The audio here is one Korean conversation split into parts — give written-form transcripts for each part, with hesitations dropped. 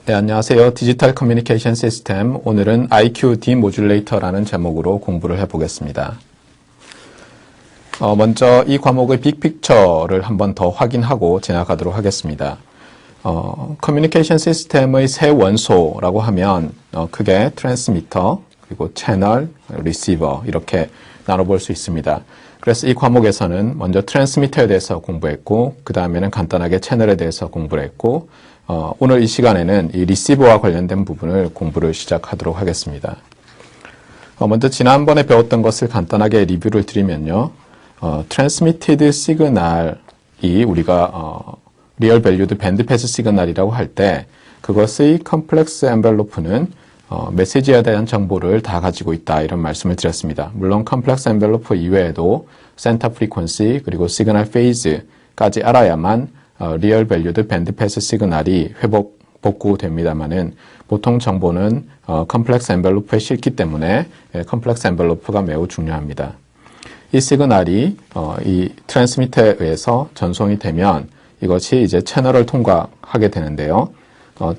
네, 안녕하세요. 디지털 커뮤니케이션 시스템, 오늘은 IQ 디모듈레이터라는 제목으로 공부를 해보겠습니다. 먼저 이 과목의 빅픽처를 한번 더 확인하고 지나가도록 하겠습니다. 커뮤니케이션 시스템의 세 원소라고 하면 크게 트랜스미터, 그리고 채널, 리시버 이렇게 나눠볼 수 있습니다. 그래서 이 과목에서는 먼저 트랜스미터에 대해서 공부했고, 그 다음에는 간단하게 채널에 대해서 공부를 했고, 오늘 이 시간에는 이 리시버와 관련된 부분을 공부를 시작하도록 하겠습니다. 먼저 지난번에 배웠던 것을 간단하게 리뷰를 드리면요. Transmitted signal이 우리가 Real Valued Bandpass Signal이라고 할 때 그것의 컴플렉스 엔벨로프는 메시지에 대한 정보를 다 가지고 있다 이런 말씀을 드렸습니다. 물론 컴플렉스 엔벨로프 이외에도 센터 프리퀀시 그리고 시그널 페이즈까지 알아야만 리얼 밸류드 밴드패스 시그널이 복구됩니다만은 보통 정보는 컴플렉스 엔벨로프에 실기 때문에 컴플렉스 엔벨로프가 매우 중요합니다. 이 시그널이 이 트랜스미터에 의해서 전송이 되면 이것이 이제 채널을 통과하게 되는데요.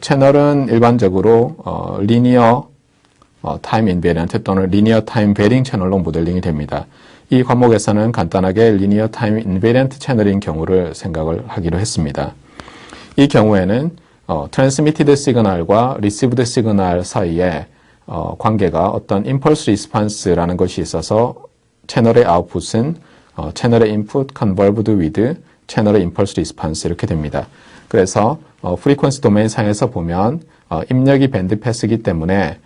채널은 일반적으로 리니어 타임 인베리언트 또는 리니어 타임 베링 채널로 모델링이 됩니다. 이 과목에서는 간단하게 리니어 타임 인베리언트 채널인 경우를 생각을 하기로 했습니다. 이 경우에는 트랜스미티드 시그널과 리시브드 시그널 사이에 관계가 어떤 임펄스 리스판스라는 것이 있어서 채널의 아웃풋은 채널의 인풋 컨벌브드 위드 채널의 임펄스 리스판스 이렇게 됩니다. 그래서 프리퀀시 도메인 상에서 보면 입력이 밴드 패스이기 때문에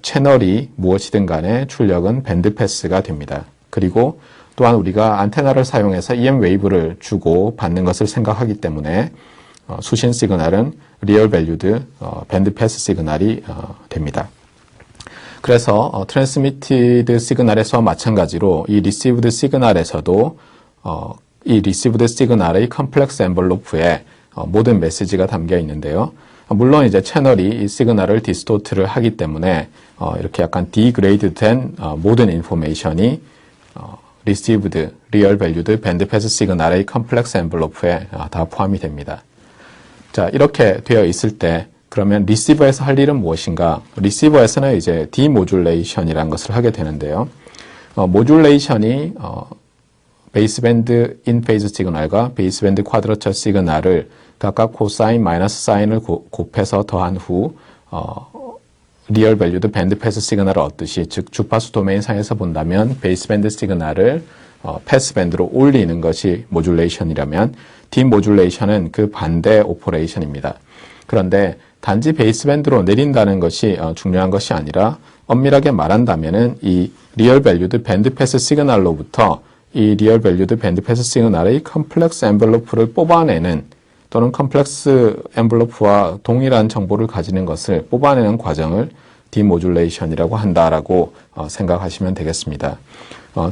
채널이 무엇이든 간에 출력은 밴드 패스가 됩니다. 그리고 또한 우리가 안테나를 사용해서 EM 웨이브를 주고 받는 것을 생각하기 때문에 수신 시그널은 리얼 밸류드 밴드 패스 시그널이 됩니다. 그래서 트랜스미티드 시그널에서 마찬가지로 이 리시브드 시그널에서도 이 리시브드 시그널의 컴플렉스 엔벨로프에 모든 메시지가 담겨 있는데요. 물론 이제 채널이 이 시그널을 디스토트를 하기 때문에 이렇게 약간 디그레이드 된 모든 인포메이션이 received, real valued bandpass signal의 컴플렉스 엔벨로프에 다 포함이 됩니다. 자, 이렇게 되어 있을 때 그러면 리시버에서 할 일은 무엇인가? 리시버에서는 이제 디모듈레이션이라는 것을 하게 되는데요. 모듈레이션이 베이스밴드 인페이즈 시그널과 베이스밴드 쿼드러처 시그널을 각각 코사인 마이너스 사인을 곱해서 더한 후 리얼 밸류드 밴드패스 시그널을 얻듯이 즉 주파수 도메인 상에서 본다면 베이스밴드 시그널을 패스밴드로 올리는 것이 모듈레이션이라면 디모듈레이션은 그 반대 오퍼레이션입니다. 그런데 단지 베이스밴드로 내린다는 것이 중요한 것이 아니라 엄밀하게 말한다면은 이 리얼 밸류드 밴드패스 시그널로부터 이 리얼 밸류드 밴드패스 시그널의 컴플렉스 엔벨로프를 뽑아내는 또는 컴플렉스 엔벨로프와 동일한 정보를 가지는 것을 뽑아내는 과정을 디모듈레이션이라고 한다라고 생각하시면 되겠습니다.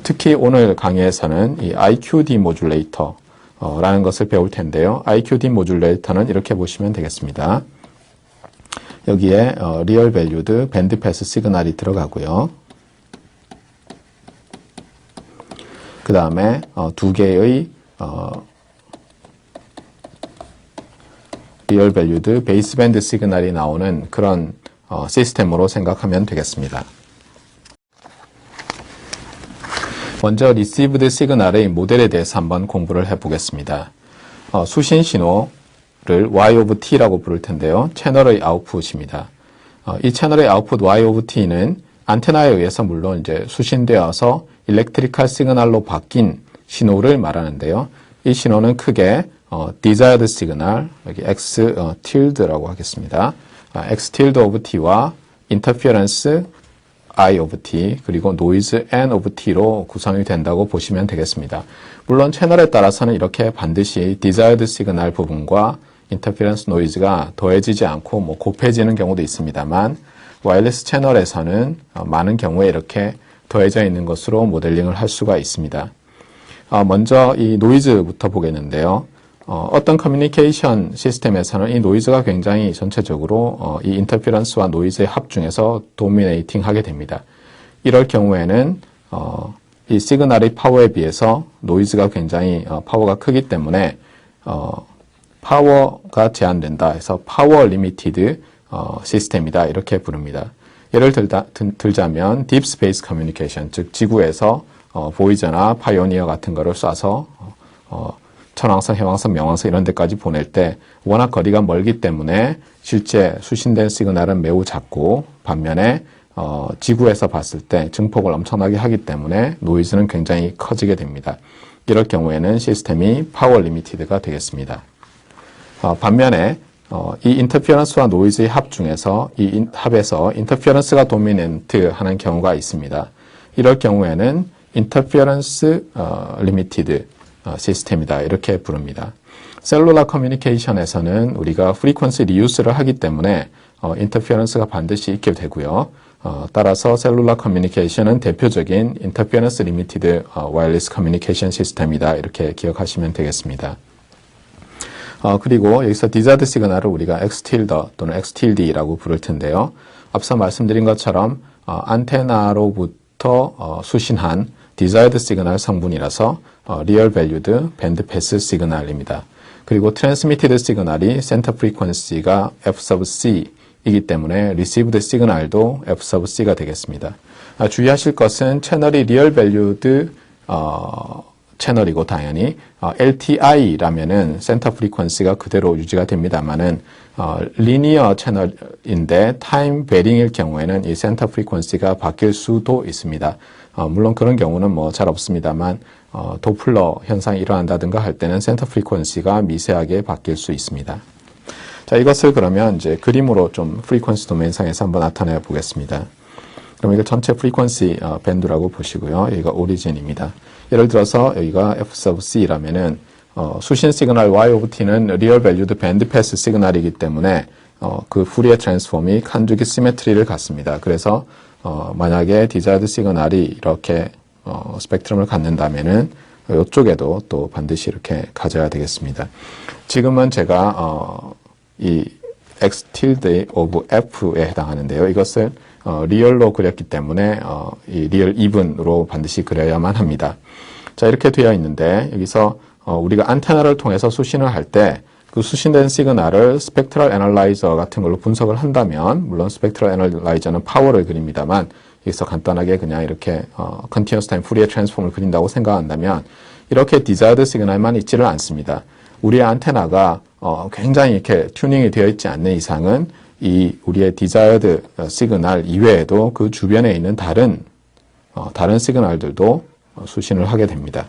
특히 오늘 강의에서는 이 IQ 디모듈레이터라는 것을 배울 텐데요. IQ 디모듈레이터는 이렇게 보시면 되겠습니다. 여기에 리얼 밸류드 밴드패스 시그널이 들어가고요. 그 다음에 두 개의 리얼 밸류드 베이스밴드 시그널이 나오는 그런 시스템으로 생각하면 되겠습니다. 먼저 리시브드 시그널의 모델에 대해서 한번 공부를 해보겠습니다. 수신 신호를 Y of T라고 부를 텐데요. 채널의 아웃풋입니다. 이 채널의 아웃풋 Y of T는 안테나에 의해서 물론 이제 수신되어서 일렉트리컬 시그널로 바뀐 신호를 말하는데요. 이 신호는 크게 desired signal, 여기 x tilde라고 하겠습니다. x tilde of t와 interference I of t 그리고 noise n of t로 구성이 된다고 보시면 되겠습니다. 물론 채널에 따라서는 이렇게 반드시 desired signal 부분과 interference noise가 더해지지 않고 곱해지는 경우도 있습니다만 와이어리스 채널에서는 많은 경우에 이렇게 더해져 있는 것으로 모델링을 할 수가 있습니다. 먼저 이 노이즈부터 보겠는데요. 어떤 커뮤니케이션 시스템에서는 이 노이즈가 굉장히 전체적으로 이 인터피런스와 노이즈의 합 중에서 도미네이팅 하게 됩니다. 이럴 경우에는 이 시그널의 파워에 비해서 노이즈가 굉장히 파워가 크기 때문에 파워가 제한된다 해서 파워 리미티드 시스템이다 이렇게 부릅니다. 예를 들자면 딥 스페이스 커뮤니케이션, 즉 지구에서 보이저나 파이오니어 같은 거를 쏴서 천왕성, 해왕성, 명왕성 이런 데까지 보낼 때 워낙 거리가 멀기 때문에 실제 수신된 시그널은 매우 작고 반면에 지구에서 봤을 때 증폭을 엄청나게 하기 때문에 노이즈는 굉장히 커지게 됩니다. 이럴 경우에는 시스템이 파워 리미티드가 되겠습니다. 반면에 이 인터피어런스와 노이즈의 합 중에서 이 합에서 인터피어런스가 도미넌트 하는 경우가 있습니다. 이럴 경우에는 인터피어런스 리미티드 시스템이다 이렇게 부릅니다. 셀룰라 커뮤니케이션에서는 우리가 프리퀀시 리유스를 하기 때문에 인터피어런스가 반드시 있게 되고요. 따라서 셀룰라 커뮤니케이션은 대표적인 인터피어런스 리미티드 와이어리스 커뮤니케이션 시스템이다 이렇게 기억하시면 되겠습니다. 그리고 여기서 디자이드 시그널을 우리가 X틸더 또는 X틸D라고 부를 텐데요. 앞서 말씀드린 것처럼 안테나로부터 수신한 디자이드 시그널 성분이라서 리얼 밸류드 밴드 패스 시그널입니다. 그리고 트랜스미티드 시그널이 센터 프리퀀시가 F sub C이기 때문에 리시브드 시그널도 F sub C가 되겠습니다. 주의하실 것은 채널이 리얼 밸류드 채널이고 당연히 LTI라면은 센터 프리퀀시가 그대로 유지가 됩니다만은 리니어 채널인데 타임 베링일 경우에는 이 센터 프리퀀시가 바뀔 수도 있습니다. 물론 그런 경우는 뭐 잘 없습니다만 도플러 현상이 일어난다든가 할 때는 센터 프리퀀시가 미세하게 바뀔 수 있습니다. 자, 이것을 그러면 이제 그림으로 좀 프리퀀시 도메인상에서 한번 나타내 보겠습니다. 그럼 이거 전체 프리퀀시 밴드라고 보시고요. 여기가 오리진입니다. 예를 들어서 여기가 F sub C라면은 수신 시그널 Y of T는 리얼 밸류드 밴드 패스 시그널이기 때문에 그 푸리에 트랜스폼이 칸주기 시메트리를 갖습니다. 그래서 만약에 디자이드 시그널이 이렇게 스펙트럼을 갖는다면은 이쪽에도 또 반드시 이렇게 가져야 되겠습니다. 지금은 제가 이 X tilde of F에 해당하는데요. 이것을 리얼로 그렸기 때문에 이 리얼 이븐으로 반드시 그려야만 합니다. 자, 이렇게 되어 있는데 여기서 우리가 안테나를 통해서 수신을 할 때 그 수신된 시그널을 스펙트럴 애널라이저 같은 걸로 분석을 한다면 물론 스펙트럴 애널라이저는 파워를 그립니다만 여기서 간단하게 그냥 이렇게 컨티뉴어스 타임 푸리에 트랜스폼을 그린다고 생각한다면 이렇게 디자이드 시그널만 있지를 않습니다. 우리의 안테나가 굉장히 이렇게 튜닝이 되어 있지 않는 이상은 이 우리의 디자이어드 시그널 이외에도 그 주변에 있는 다른 시그널들도 수신을 하게 됩니다.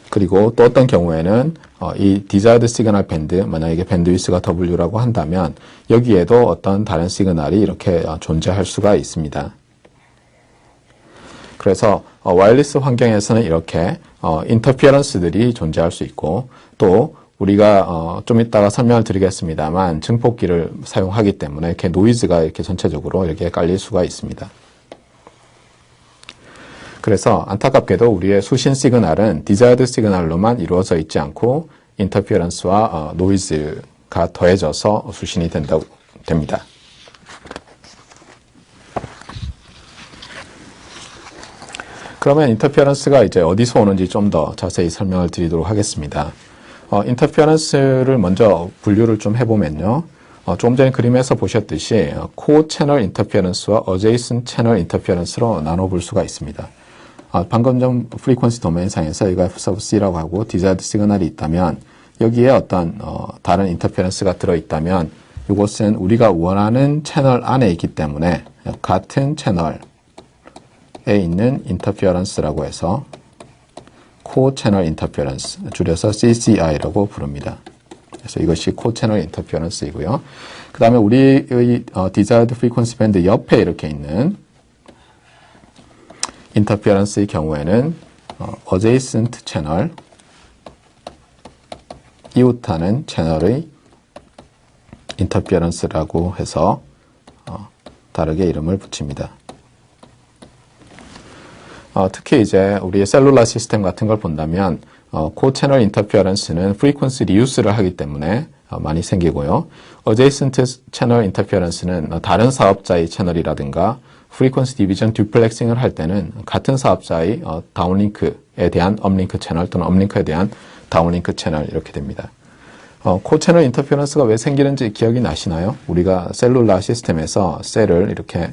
그리고 또 어떤 경우에는 이 디자이어드 시그널 밴드, 만약에 밴드위스가 W라고 한다면 여기에도 어떤 다른 시그널이 이렇게 존재할 수가 있습니다. 그래서 와이어리스 환경에서는 이렇게 인터피어런스들이 존재할 수 있고 또 우리가 좀 이따가 설명을 드리겠습니다만 증폭기를 사용하기 때문에 이렇게 노이즈가 이렇게 전체적으로 이렇게 깔릴 수가 있습니다. 그래서 안타깝게도 우리의 수신 시그널은 디자이어드 시그널로만 이루어져 있지 않고 인터피어런스와 노이즈가 더해져서 수신이 됩니다. 그러면 인터피어런스가 이제 어디서 오는지 좀 더 자세히 설명을 드리도록 하겠습니다. 인터피어런스를 먼저 분류를 좀 해보면요. 조금 전에 그림에서 보셨듯이 코어 채널 인터피어런스와 어제이슨 채널 인터피어런스로 나눠볼 수가 있습니다. 방금 전 프리퀀시 도메인상에서 이거 F sub C라고 하고 디자이드 시그널이 있다면 여기에 어떤 다른 인터피어런스가 들어있다면 이것은 우리가 원하는 채널 안에 있기 때문에 같은 채널에 있는 인터피어런스라고 해서 코어 채널 인터피어런스, 줄여서 CCI라고 부릅니다. 그래서 이것이 코어 채널 인터피어런스이고요. 그 다음에 우리의 디자이어드 프리퀀시 밴드 옆에 이렇게 있는 인터피어런스의 경우에는 어제이슨트 채널, 이웃하는 채널의 인터피어런스라고 해서 다르게 이름을 붙입니다. 특히 이제 우리의 셀룰라 시스템 같은 걸 본다면 코어 채널 인터피어런스는 프리퀀시 리유스를 하기 때문에 많이 생기고요. 어제이슨트 채널 인터피어런스는 다른 사업자의 채널이라든가 프리퀀시 디비전 듀플렉싱을 할 때는 같은 사업자의 다운링크에 대한 업링크 채널 또는 업링크에 대한 다운링크 채널 이렇게 됩니다. 코채널 인터ference가 왜 생기는지 기억이 나시나요? 우리가 셀룰라 시스템에서 셀을 이렇게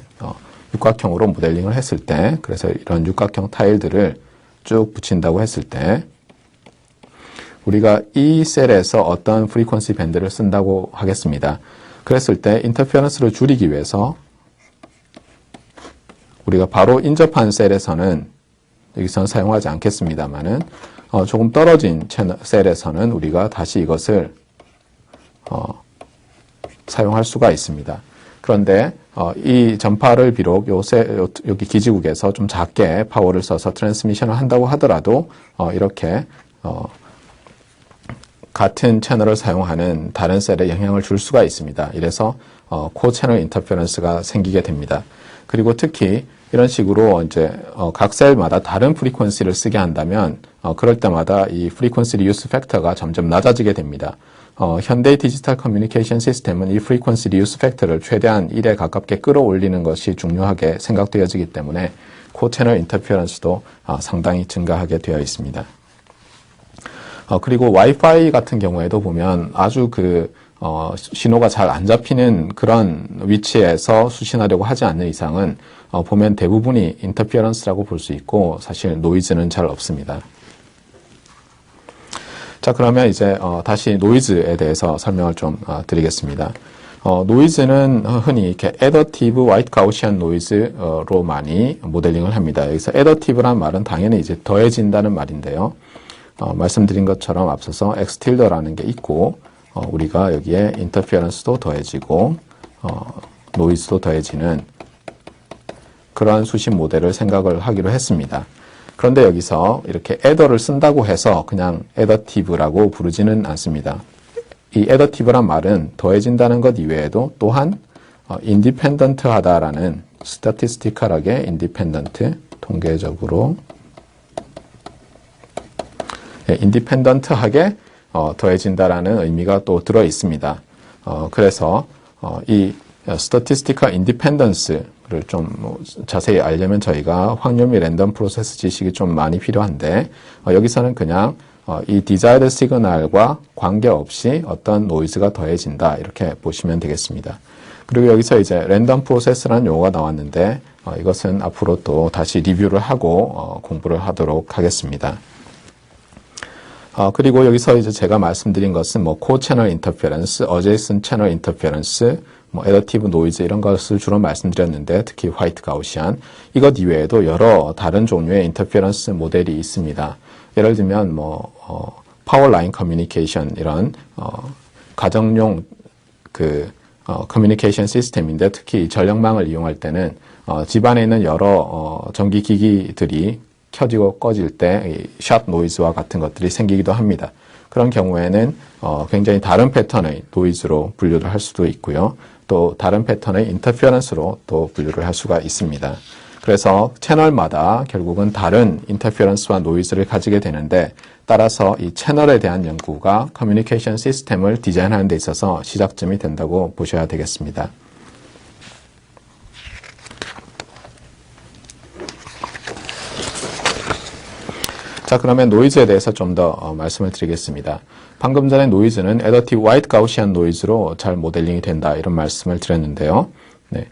육각형으로 모델링을 했을 때, 그래서 이런 육각형 타일들을 쭉 붙인다고 했을 때, 우리가 이 셀에서 어떤 프리퀀시 밴드를 쓴다고 하겠습니다. 그랬을 때 인터ference를 줄이기 위해서 우리가 바로 인접한 셀에서는 여기서는 사용하지 않겠습니다만은 조금 떨어진 셀에서는 우리가 다시 이것을 사용할 수가 있습니다. 그런데 이 전파를 비록 여기 기지국에서 좀 작게 파워를 써서 트랜스미션을 한다고 하더라도 이렇게 같은 채널을 사용하는 다른 셀에 영향을 줄 수가 있습니다. 이래서 코 채널 인터ference가 생기게 됩니다. 그리고 특히 이런 식으로 이제 각 셀마다 다른 프리퀀시를 쓰게 한다면 그럴 때마다 이 프리퀀시 리유스 팩터가 점점 낮아지게 됩니다. 현대의 디지털 커뮤니케이션 시스템은 이 프리퀀시 리유스 팩터를 최대한 1에 가깝게 끌어올리는 것이 중요하게 생각되어지기 때문에 코 채널 인터ference도 상당히 증가하게 되어 있습니다. 그리고 와이파이 같은 경우에도 보면 아주 신호가 잘 안 잡히는 그런 위치에서 수신하려고 하지 않는 이상은 보면 대부분이 인터ference라고 볼 수 있고 사실 노이즈는 잘 없습니다. 자, 그러면 이제 다시 노이즈에 대해서 설명을 좀 드리겠습니다. 노이즈는 흔히 이렇게 additive white Gaussian noise로 많이 모델링을 합니다. 여기서 additive란 말은 당연히 이제 더해진다는 말인데요. 말씀드린 것처럼 앞서서 xtilde라는 게 있고 우리가 여기에 인터ference도 더해지고 노이즈도 더해지는 그러한 수신 모델을 생각을 하기로 했습니다. 그런데 여기서 이렇게 adder를 쓴다고 해서 그냥 additive라고 부르지는 않습니다. 이 additive란 말은 더해진다는 것 이외에도 또한 independent하다라는 statistical하게 independent, 통계적으로 인디펜던트하게 더해진다라는 의미가 또 들어 있습니다. 그래서 이 statistical independence를 좀 자세히 알려면 저희가 확률 및 랜덤 프로세스 지식이 좀 많이 필요한데 여기서는 그냥 이 desired 시그널과 관계없이 어떤 노이즈가 더해진다 이렇게 보시면 되겠습니다. 그리고 여기서 이제 랜덤 프로세스라는 용어가 나왔는데 이것은 앞으로 또 다시 리뷰를 하고 공부를 하도록 하겠습니다. 그리고 여기서 이제 제가 말씀드린 것은 코 채널 인터ference, adjacent 채널 인터ference, additive noise 이런 것을 주로 말씀드렸는데 특히 화이트 가우시안 이것 이외에도 여러 다른 종류의 인터ference 모델이 있습니다. 예를 들면 파워 라인 커뮤니케이션 이런 가정용 커뮤니케이션 시스템인데 특히 전력망을 이용할 때는 집안에 있는 여러 전기 기기들이 켜지고 꺼질 때 샷 노이즈와 같은 것들이 생기기도 합니다. 그런 경우에는 굉장히 다른 패턴의 노이즈로 분류를 할 수도 있고요. 또 다른 패턴의 인터ference로 또 분류를 할 수가 있습니다. 그래서 채널마다 결국은 다른 인터ference와 노이즈를 가지게 되는데 따라서 이 채널에 대한 연구가 커뮤니케이션 시스템을 디자인하는 데 있어서 시작점이 된다고 보셔야 되겠습니다. 자, 그러면 노이즈에 대해서 좀 더 말씀을 드리겠습니다. 방금 전에 노이즈는 additive white Gaussian noise로 잘 모델링이 된다 이런 말씀을 드렸는데요. 네.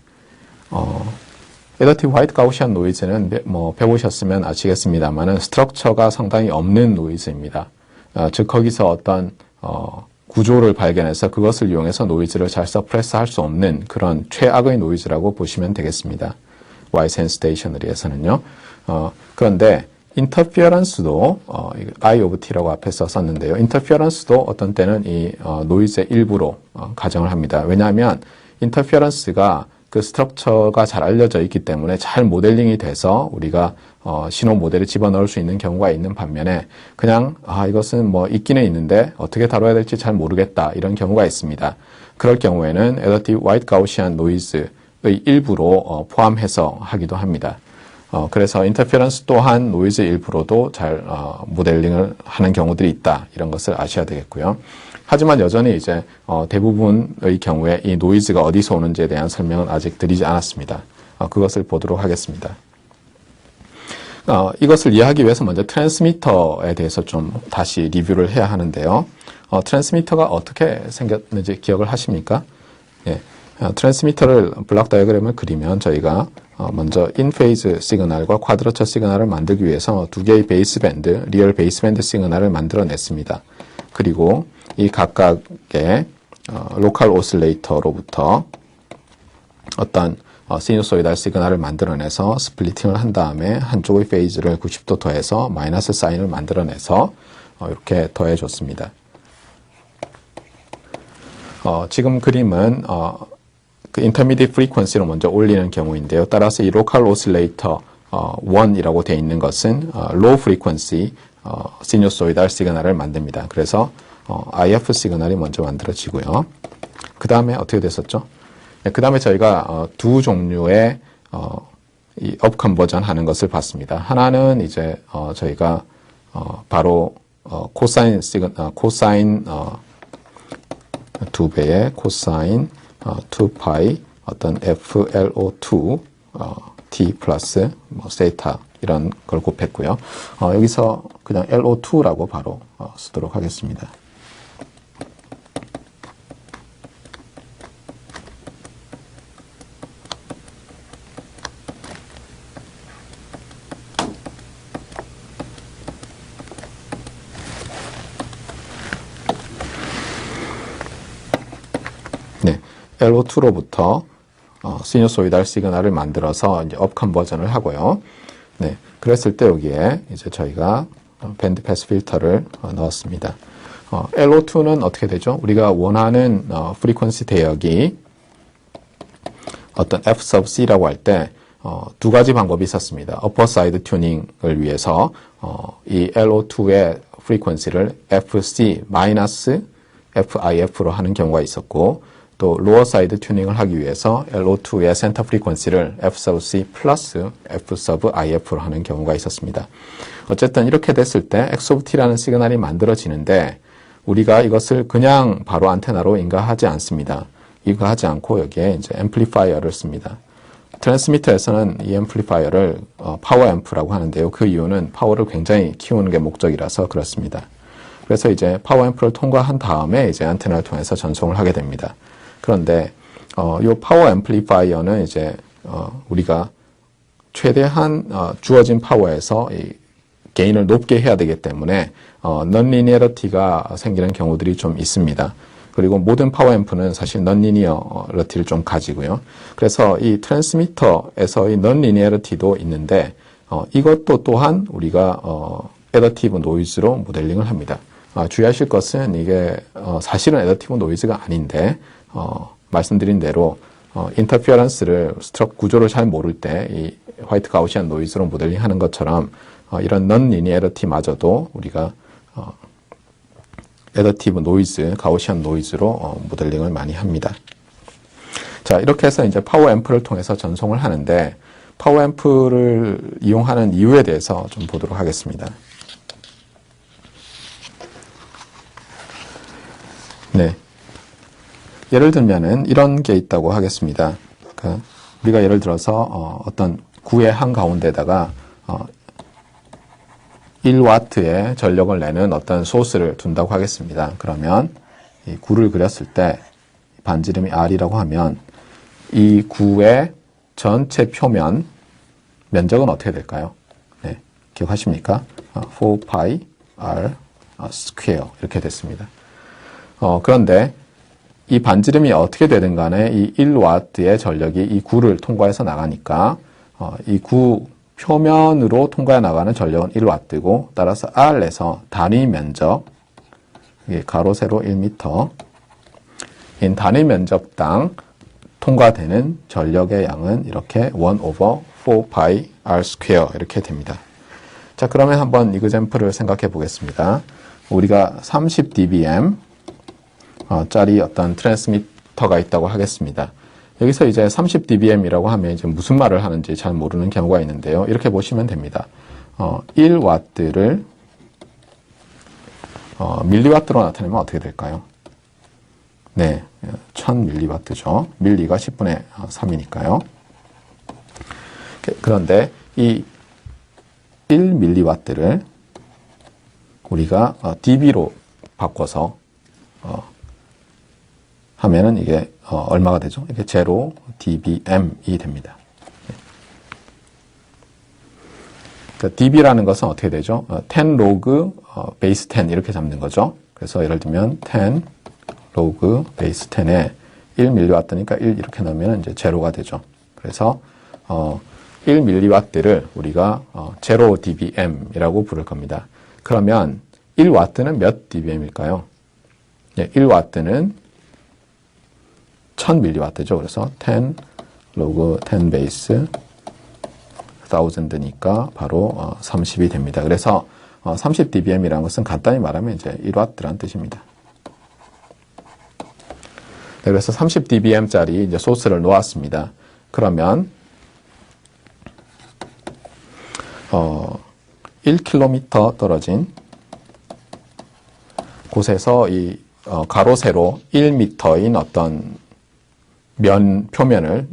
additive white Gaussian noise는 배우셨으면 아시겠습니다만은 스트럭처가 상당히 없는 노이즈입니다. 즉 거기서 어떤 구조를 발견해서 그것을 이용해서 노이즈를 잘 서프레스 할 수 없는 그런 최악의 노이즈라고 보시면 되겠습니다. Ysense 스테이셔너리에서는요. 그런데 인터ference도 I of T라고 앞에 썼는데요. 인터ference도 어떤 때는 이 노이즈의 일부로 가정을 합니다. 왜냐하면 인터ference가 그 스트럭처가 잘 알려져 있기 때문에 잘 모델링이 돼서 우리가 신호 모델에 집어넣을 수 있는 경우가 있는 반면에 그냥 이것은 있기는 있는데 어떻게 다뤄야 될지 잘 모르겠다 이런 경우가 있습니다. 그럴 경우에는 additive white Gaussian noise의 일부로 포함해서 하기도 합니다. 그래서 인터ference 또한 노이즈 일부로도 잘 모델링을 하는 경우들이 있다 이런 것을 아셔야 되겠고요. 하지만 여전히 이제 대부분의 경우에 이 노이즈가 어디서 오는지에 대한 설명은 아직 드리지 않았습니다. 그것을 보도록 하겠습니다. 이것을 이해하기 위해서 먼저 트랜스미터에 대해서 좀 다시 리뷰를 해야 하는데요. 트랜스미터가 어떻게 생겼는지 기억을 하십니까? 예. 트랜스미터를 블록 다이어그램을 그리면 저희가 먼저 인페이즈 시그널과 쿼드러처 시그널을 만들기 위해서 두 개의 베이스밴드, 리얼 베이스밴드 시그널을 만들어냈습니다. 그리고 이 각각의 로컬 오실레이터로부터 어떤 시누소이달 시그널을 만들어내서 스플리팅을 한 다음에 한쪽의 페이즈를 90도 더해서 마이너스 사인을 만들어내서 이렇게 더해줬습니다. 지금 그림은 그 인터미디트 프리퀀시로 먼저 올리는 경우인데요. 따라서 이 로컬 오실레이터 1이라고 되어 있는 것은 로우 프리퀀시 시누소이달 시그널을 만듭니다. 그래서 IF 시그널이 먼저 만들어지고요. 그 다음에 어떻게 됐었죠? 그 다음에 저희가 두 종류의 이 업 컨버전 하는 것을 봤습니다. 하나는 이제 저희가 바로 코사인 2배의 코사인 2파이 어떤 FLO2 T 플러스 세타 이런 걸 곱했고요. 여기서 그냥 LO2라고 바로 쓰도록 하겠습니다. 네, LO2로부터 시누소이달 시그널을 만들어서 이제 업 컨버전을 하고요. 네, 그랬을 때 여기에 이제 저희가 밴드 패스 필터를 넣었습니다. LO2는 어떻게 되죠? 우리가 원하는 프리퀀시 대역이 어떤 F sub C라고 할 때 두 가지 방법이 있었습니다. 어퍼 사이드 튜닝을 위해서 이 LO2의 프리퀀시를 FC 마이너스 FIF로 하는 경우가 있었고, 또 로어 사이드 튜닝을 하기 위해서 LO2의 센터 프리퀀시를 F sub C 플러스 F sub IF로 하는 경우가 있었습니다. 어쨌든 이렇게 됐을 때 X of T라는 시그널이 만들어지는데 우리가 이것을 그냥 바로 안테나로 인가하지 않습니다. 인가하지 않고 여기에 이제 앰플리파이어를 씁니다. 트랜스미터에서는 이 앰플리파이어를 파워 앰프라고 하는데요. 그 이유는 파워를 굉장히 키우는 게 목적이라서 그렇습니다. 그래서 이제 파워 앰프를 통과한 다음에 이제 안테나를 통해서 전송을 하게 됩니다. 그런데 이 파워 앰플리파이어는 이제 우리가 최대한 주어진 파워에서 이 게인을 높게 해야 되기 때문에 넌리니어리티가 생기는 경우들이 좀 있습니다. 그리고 모든 파워 앰프는 사실 넌리니어리티를 좀 가지고요. 그래서 이 트랜스미터에서의 넌리니어리티도 있는데 이것도 또한 우리가 애더티브 노이즈로 모델링을 합니다. 주의하실 것은 이게 사실은 애더티브 노이즈가 아닌데 말씀드린 대로 인터피어런스를 스트럭 구조를 잘 모를 때 이 화이트 가우시안 노이즈로 모델링 하는 것처럼 이런 넌리니어리티마저도 우리가 애더티브 노이즈, 가우시안 노이즈로 모델링을 많이 합니다. 자, 이렇게 해서 이제 파워 앰프를 통해서 전송을 하는데 파워 앰프를 이용하는 이유에 대해서 좀 보도록 하겠습니다. 네. 예를 들면은 이런 게 있다고 하겠습니다. 그러니까 우리가 예를 들어서 어떤 구의 한가운데다가 1W의 전력을 내는 어떤 소스를 둔다고 하겠습니다. 그러면 이 구를 그렸을 때 반지름이 R이라고 하면 이 구의 전체 표면 면적은 어떻게 될까요? 네, 기억하십니까? 4파이 R 스퀘어 이렇게 됐습니다. 그런데 이 반지름이 어떻게 되든 간에 이 1W의 전력이 이 구를 통과해서 나가니까 이 구 표면으로 통과해 나가는 전력은 1W고 따라서 R에서 단위 면적 가로 세로 1m 인 단위 면적당 통과되는 전력의 양은 이렇게 1/4파이 R 스퀘어 이렇게 됩니다. 자, 그러면 한번 이그젬플을 생각해 보겠습니다. 우리가 30dBm 짜리 어떤 트랜스미터가 있다고 하겠습니다. 여기서 이제 30dBm이라고 하면 이제 무슨 말을 하는지 잘 모르는 경우가 있는데요. 이렇게 보시면 됩니다. 1W를 밀리와트로 나타내면 어떻게 될까요? 네, 1000밀리와트죠. 밀리가 10분의 3이니까요. 그런데 이 1mW를 우리가 dB로 바꿔서 하면은 이게 얼마가 되죠? 이게 0 dBm이 됩니다. 그러니까 dB라는 것은 어떻게 되죠? 10 log base 10 이렇게 잡는 거죠. 그래서 예를 들면 10 log base 10에 1mW니까 1 이렇게 넣으면 이제 0가 되죠. 그래서 1mW를 우리가 0 dBm이라고 부를 겁니다. 그러면 1W는 몇 dBm일까요? 네, 1W는 1000mW죠. 그래서 10 log 10 base 1000니까 바로 30이 됩니다. 그래서 30 dBm이라는 것은 간단히 말하면 이제 1W라는 뜻입니다. 네, 그래서 30 dBm짜리 이제 소스를 놓았습니다. 그러면 1km 떨어진 곳에서 이 가로 세로 1m인 어떤 표면을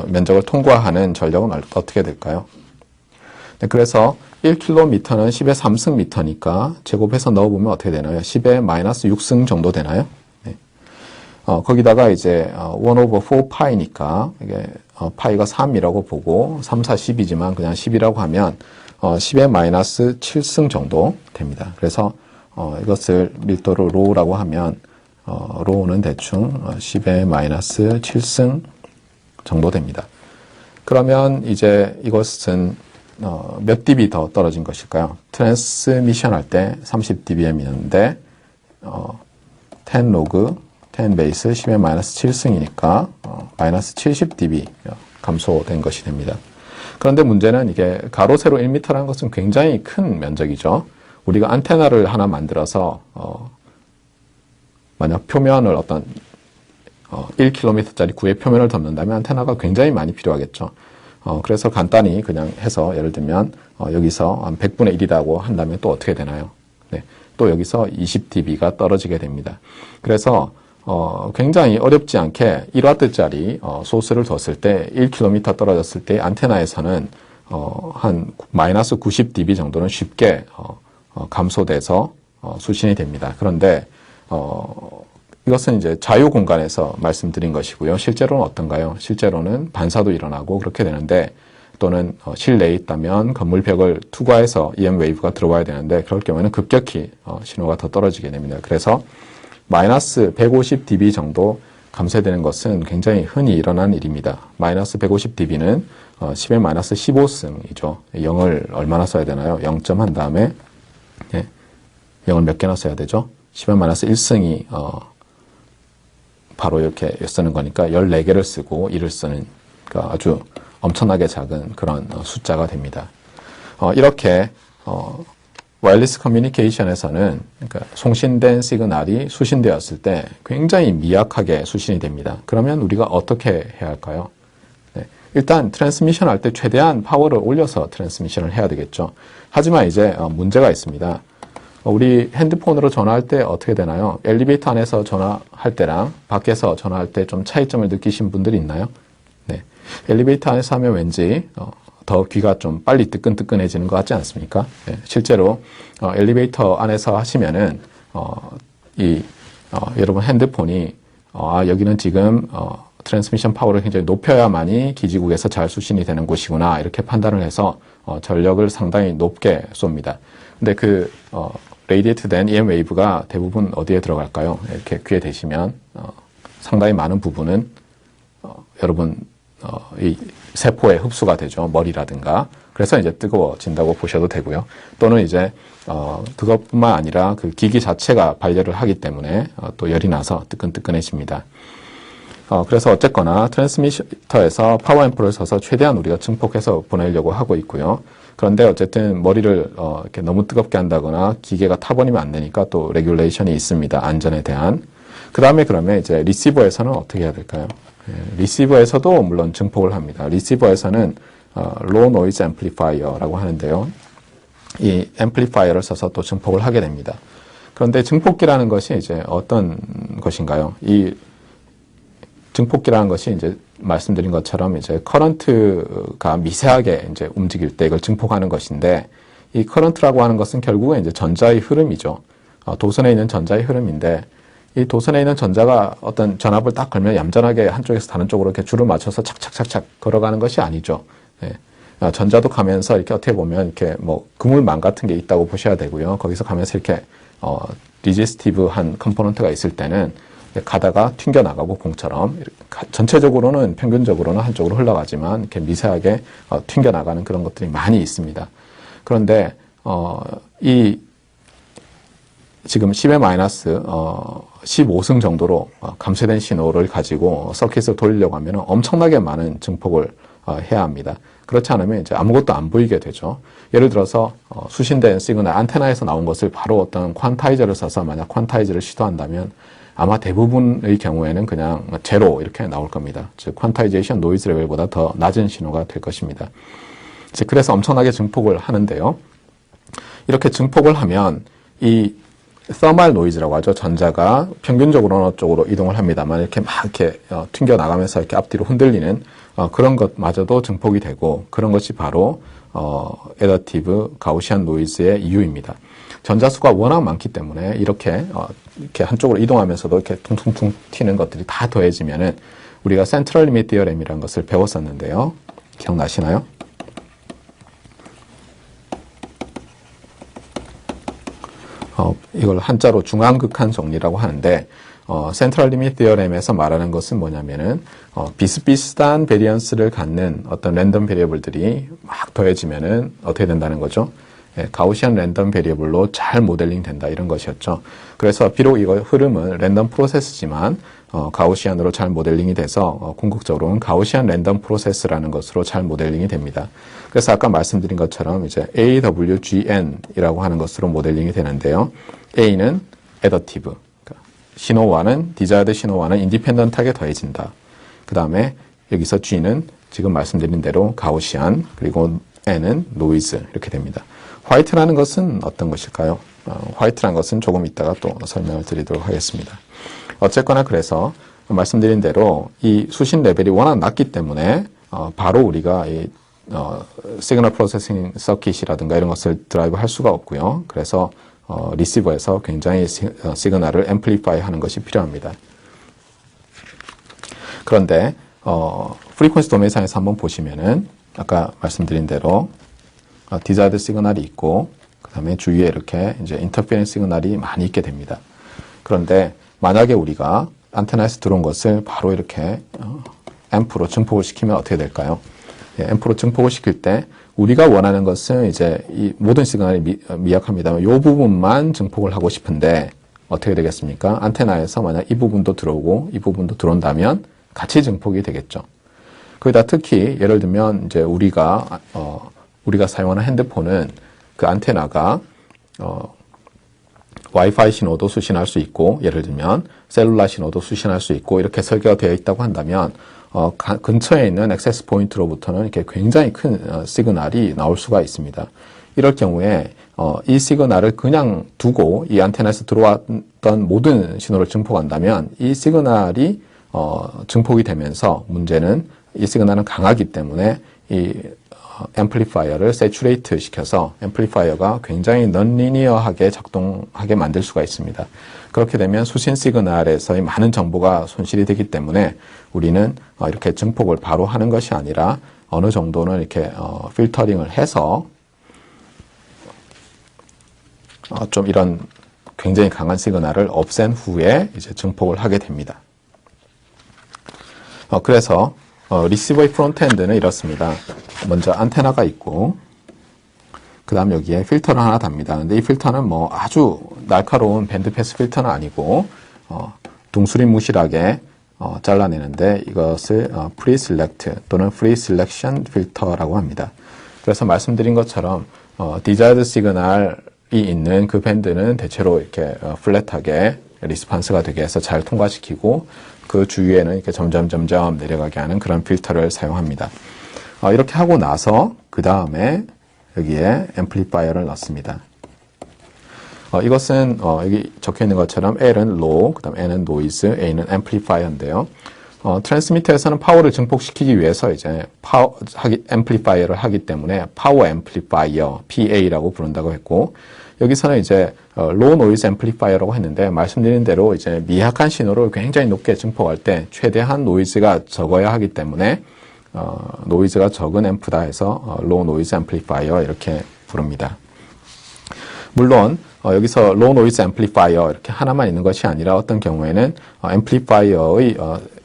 면적을 통과하는 전력은 어떻게 될까요? 네, 그래서 1km는 10의 3승 미터니까 제곱해서 넣어보면 어떻게 되나요? 10의 마이너스 6승 정도 되나요? 네. 거기다가 이제 1 over 4파이니까 이게 파이가 3이라고 보고 3, 4, 10이지만 그냥 10이라고 하면 10의 마이너스 7승 정도 됩니다. 그래서 이것을 밀도로 로우라고 하면 로우는 대충 10의 마이너스 7승 정도 됩니다. 그러면 이제 이것은 몇 dB 더 떨어진 것일까요? 트랜스미션 할 때 30 dBm이었는데 10 log 10 베이스 10의 마이너스 7승이니까 마이너스 70 dB 감소된 것이 됩니다. 그런데 문제는 이게 가로 세로 1m라는 것은 굉장히 큰 면적이죠. 우리가 안테나를 하나 만들어서 만약 표면을 어떤 1km짜리 구의 표면을 덮는다면 안테나가 굉장히 많이 필요하겠죠. 그래서 간단히 그냥 해서 예를 들면 여기서 한 100분의 1이라고 한다면 또 어떻게 되나요? 네, 또 여기서 20dB가 떨어지게 됩니다. 그래서 굉장히 어렵지 않게 1W짜리 소스를 뒀을 때 1km 떨어졌을 때 안테나에서는 한 마이너스 90dB 정도는 쉽게 감소돼서 수신이 됩니다. 그런데 이것은 이제 자유 공간에서 말씀드린 것이고요. 실제로는 어떤가요? 실제로는 반사도 일어나고 그렇게 되는데 또는 실내에 있다면 건물 벽을 투과해서 EM 웨이브가 들어와야 되는데 그럴 경우에는 급격히 신호가 더 떨어지게 됩니다. 그래서 마이너스 150 dB 정도 감소되는 것은 굉장히 흔히 일어난 일입니다. 마이너스 150 dB는 10의 마이너스 15승이죠. 0을 얼마나 써야 되나요? 0점 한 다음에 0을 몇 개나 써야 되죠? 10의 마이너스 1승이 바로 이렇게 쓰는 거니까 14개를 쓰고 1을 쓰는 그러니까 아주 엄청나게 작은 그런 숫자가 됩니다. 이렇게 와이어리스 커뮤니케이션에서는 그러니까 송신된 시그널이 수신되었을 때 굉장히 미약하게 수신이 됩니다. 그러면 우리가 어떻게 해야 할까요? 네, 일단 트랜스미션 할 때 최대한 파워를 올려서 트랜스미션을 해야 되겠죠. 하지만 이제 문제가 있습니다. 우리 핸드폰으로 전화할 때 어떻게 되나요? 엘리베이터 안에서 전화할 때랑 밖에서 전화할 때 좀 차이점을 느끼신 분들이 있나요? 네. 엘리베이터 안에서 하면 왠지 더 귀가 좀 빨리 뜨끈뜨끈해지는 것 같지 않습니까? 네. 실제로 엘리베이터 안에서 하시면은 여러분 핸드폰이 여기는 지금 트랜스미션 파워를 굉장히 높여야만이 기지국에서 잘 수신이 되는 곳이구나 이렇게 판단을 해서 전력을 상당히 높게 쏩니다. 근데 그 레이디에이트 된 EM 웨이브가 대부분 어디에 들어갈까요? 이렇게 귀에 대시면 상당히 많은 부분은 여러분 이 세포에 흡수가 되죠. 머리라든가. 그래서 이제 뜨거워진다고 보셔도 되고요. 또는 이제 그것뿐만 아니라 그 기기 자체가 발열을 하기 때문에 또 열이 나서 뜨끈뜨끈해집니다. 그래서 어쨌거나 트랜스미터에서 파워 앰프를 써서 최대한 우리가 증폭해서 보내려고 하고 있고요. 그런데 어쨌든 머리를 이렇게 너무 뜨겁게 한다거나 기계가 타버리면 안 되니까 또 레귤레이션이 있습니다. 안전에 대한. 그 다음에 그러면 이제 리시버에서는 어떻게 해야 될까요? 리시버에서도 물론 증폭을 합니다. 리시버에서는 low noise amplifier라고 하는데요. 이 앰플리파이어를 써서 또 증폭을 하게 됩니다. 그런데 증폭기라는 것이 이제 어떤 것인가요? 이 증폭기라는 것이 이제 말씀드린 것처럼 이제 커런트가 미세하게 이제 움직일 때 이걸 증폭하는 것인데, 이 커런트라고 하는 것은 결국은 이제 전자의 흐름이죠. 도선에 있는 전자의 흐름인데, 이 도선에 있는 전자가 어떤 전압을 딱 걸면 얌전하게 한쪽에서 다른 쪽으로 이렇게 줄을 맞춰서 착착착착 걸어가는 것이 아니죠. 네. 전자도 가면서 이렇게 어떻게 보면 이렇게 뭐 그물망 같은 게 있다고 보셔야 되고요. 거기서 가면서 이렇게 리지스티브한 컴포넌트가 있을 때는 가다가 튕겨나가고 공처럼 전체적으로는 평균적으로는 한쪽으로 흘러가지만 이렇게 미세하게 튕겨나가는 그런 것들이 많이 있습니다. 그런데 이 지금 10의 마이너스 15승 정도로 감쇄된 신호를 가지고 서킷을 돌리려고 하면 엄청나게 많은 증폭을 해야 합니다. 그렇지 않으면 이제 아무것도 안 보이게 되죠. 예를 들어서 수신된 시그널 안테나에서 나온 것을 바로 어떤 퀀타이저를 써서 만약 퀀타이저를 시도한다면 아마 대부분의 경우에는 그냥 제로 이렇게 나올 겁니다. 즉 퀀타이제이션 노이즈 레벨보다 더 낮은 신호가 될 것입니다. 그래서 엄청나게 증폭을 하는데요. 이렇게 증폭을 하면 이 서멀 노이즈라고 하죠. 전자가 평균적으로 어느 쪽으로 이동을 합니다만 이렇게 막 이렇게 튕겨 나가면서 이렇게 앞뒤로 흔들리는 그런 것마저도 증폭이 되고, 그런 것이 바로 애더티브 가우시안 노이즈의 이유입니다. 전자수가 워낙 많기 때문에 이렇게 한쪽으로 이동하면서도 이렇게 퉁퉁퉁 튀는 것들이 다 더해지면은 우리가 센트럴 리미트 디어렘이라는 것을 배웠었는데요. 기억나시나요? 이걸 한자로 중앙극한 정리라고 하는데, 센트럴 리미트 디어렘에서 말하는 것은 뭐냐면은, 비슷비슷한 베리언스를 갖는 어떤 랜덤 베리어블들이 막 더해지면은 어떻게 된다는 거죠? 가우시안 랜덤 베리어블로 잘 모델링 된다, 이런 것이었죠. 그래서 비록 이거 흐름은 랜덤 프로세스지만, 가우시안으로 잘 모델링이 돼서, 궁극적으로는 가우시안 랜덤 프로세스라는 것으로 잘 모델링이 됩니다. 그래서 아까 말씀드린 것처럼 이제 AWGN이라고 하는 것으로 모델링이 되는데요. A는 애더티브, 신호와는 디자이어드 신호와는 인디펜던트하게 더해진다. 그 다음에 여기서 G는 지금 말씀드린 대로 가우시안, 그리고 N은 노이즈, 이렇게 됩니다. 화이트라는 것은 어떤 것일까요? 화이트라는 것은 조금 이따가 또 설명을 드리도록 하겠습니다. 어쨌거나 그래서 말씀드린 대로 이 수신 레벨이 워낙 낮기 때문에 바로 우리가 이 시그널 프로세싱 서킷이라든가 이런 것을 드라이브 할 수가 없고요. 그래서 리시버에서 굉장히 시그널을 앰플리파이 하는 것이 필요합니다. 그런데 프리퀀시 도메인상에서 한번 보시면은 아까 말씀드린 대로 디자이드 시그널이 있고, 그 다음에 주위에 이렇게 이제 인터페런스 시그널이 많이 있게 됩니다. 그런데 만약에 우리가 안테나에서 들어온 것을 바로 이렇게 앰프로 증폭을 시키면 어떻게 될까요? 앰프로 증폭을 시킬 때 우리가 원하는 것은 이제 이 모든 시그널이 미약합니다만 이 부분만 증폭을 하고 싶은데 어떻게 되겠습니까? 안테나에서 만약 이 부분도 들어오고 이 부분도 들어온다면 같이 증폭이 되겠죠. 거기다 특히 예를 들면 이제 우리가 사용하는 핸드폰은 그 안테나가 와이파이 신호도 수신할 수 있고, 예를 들면 셀룰라 신호도 수신할 수 있고, 이렇게 설계가 되어 있다고 한다면 근처에 있는 액세스 포인트로부터는 이렇게 굉장히 큰 시그널이 나올 수가 있습니다. 이럴 경우에 이 시그널을 그냥 두고 이 안테나에서 들어왔던 모든 신호를 증폭한다면 이 시그널이 증폭이 되면서, 문제는 이 시그널은 강하기 때문에 이 앰플리파이어를 세츄레이트 시켜서 앰플리파이어가 굉장히 넌리니어하게 작동하게 만들 수가 있습니다. 그렇게 되면 수신 시그널에서의 많은 정보가 손실이 되기 때문에 우리는 이렇게 증폭을 바로 하는 것이 아니라 어느 정도는 이렇게 필터링을 해서 좀 이런 굉장히 강한 시그널을 없앤 후에 이제 증폭을 하게 됩니다. 그래서 리시버의 프론트엔드는 이렇습니다. 먼저 안테나가 있고, 그 다음 여기에 필터를 하나 답니다. 근데 이 필터는 뭐 아주 날카로운 밴드패스 필터는 아니고 둥수리무실하게 잘라내는데 이것을 프리셀렉트 또는 프리 셀렉션 필터라고 합니다. 그래서 말씀드린 것처럼 디자이어드 시그널이 있는 그 밴드는 대체로 이렇게 플랫하게 리스판스가 되게 해서 잘 통과시키고, 그 주위에는 이렇게 점점 내려가게 하는 그런 필터를 사용합니다. 이렇게 하고 나서 그 다음에 여기에 앰플리파이어를 넣습니다. 이것은 여기 적혀 있는 것처럼 L은 low, 그 다음 N은 noise, A는 amplifier인데요. 트랜스미터에서는 파워를 증폭시키기 위해서 이제 앰플리파이어를 하기 때문에 파워 앰플리파이어, PA라고 부른다고 했고, 여기서는 이제 로우 노이즈 앰플리파이어라고 했는데, 말씀드린 대로 이제 미약한 신호를 굉장히 높게 증폭할 때 최대한 노이즈가 적어야 하기 때문에 노이즈가 적은 앰프다 해서 로우 노이즈 앰플리파이어 이렇게 부릅니다. 물론 여기서 로우 노이즈 앰플리파이어 이렇게 하나만 있는 것이 아니라 어떤 경우에는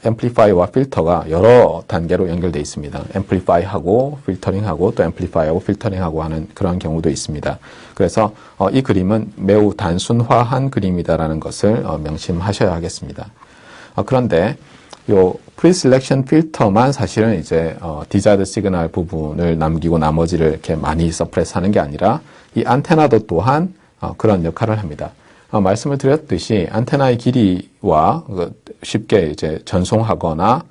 앰플리파이어와 필터가 여러 단계로 연결되어 있습니다. 앰플리파이하고 필터링하고 또 앰플리파이하고 필터링하고 하는 그러한 경우도 있습니다. 그래서 이 그림은 매우 단순화한 그림이다라는 것을 명심하셔야 하겠습니다. 그런데 요 프리셀렉션 필터만 사실은 이제 디자이드 시그널 부분을 남기고 나머지를 이렇게 많이 서프레스 하는 게 아니라 이 안테나도 또한 그런 역할을 합니다. 말씀을 드렸듯이 안테나의 길이와 쉽게 이제 전송하거나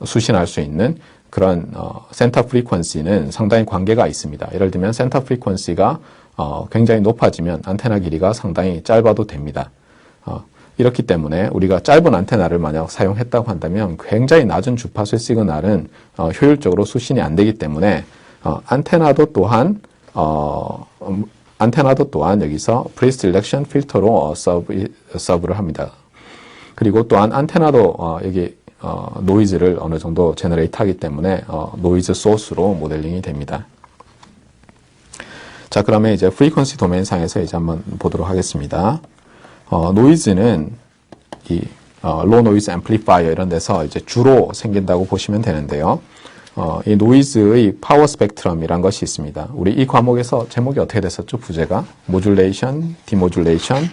수신할 수 있는 그런 센터 프리퀀시는 상당히 관계가 있습니다. 예를 들면 센터 프리퀀시가 굉장히 높아지면 안테나 길이가 상당히 짧아도 됩니다. 이렇기 때문에 우리가 짧은 안테나를 만약 사용했다고 한다면 굉장히 낮은 주파수의 시그널은 효율적으로 수신이 안 되기 때문에 안테나도 또한 여기서 프리셀렉션 필터로 서브를 합니다. 그리고 또한 안테나도 여기 노이즈를 어느 정도 제너레이트 하기 때문에 노이즈 소스로 모델링이 됩니다. 자, 그러면 이제 프리퀀시 도메인 상에서 이제 한번 보도록 하겠습니다. 노이즈는 이 로우 노이즈 앰플리파이어 이런 데서 이제 주로 생긴다고 보시면 되는데요. 이 노이즈의 파워 스펙트럼이란 것이 있습니다. 우리 이 과목에서 제목이 어떻게 됐었죠? 부제가 모듈레이션, 디모듈레이션,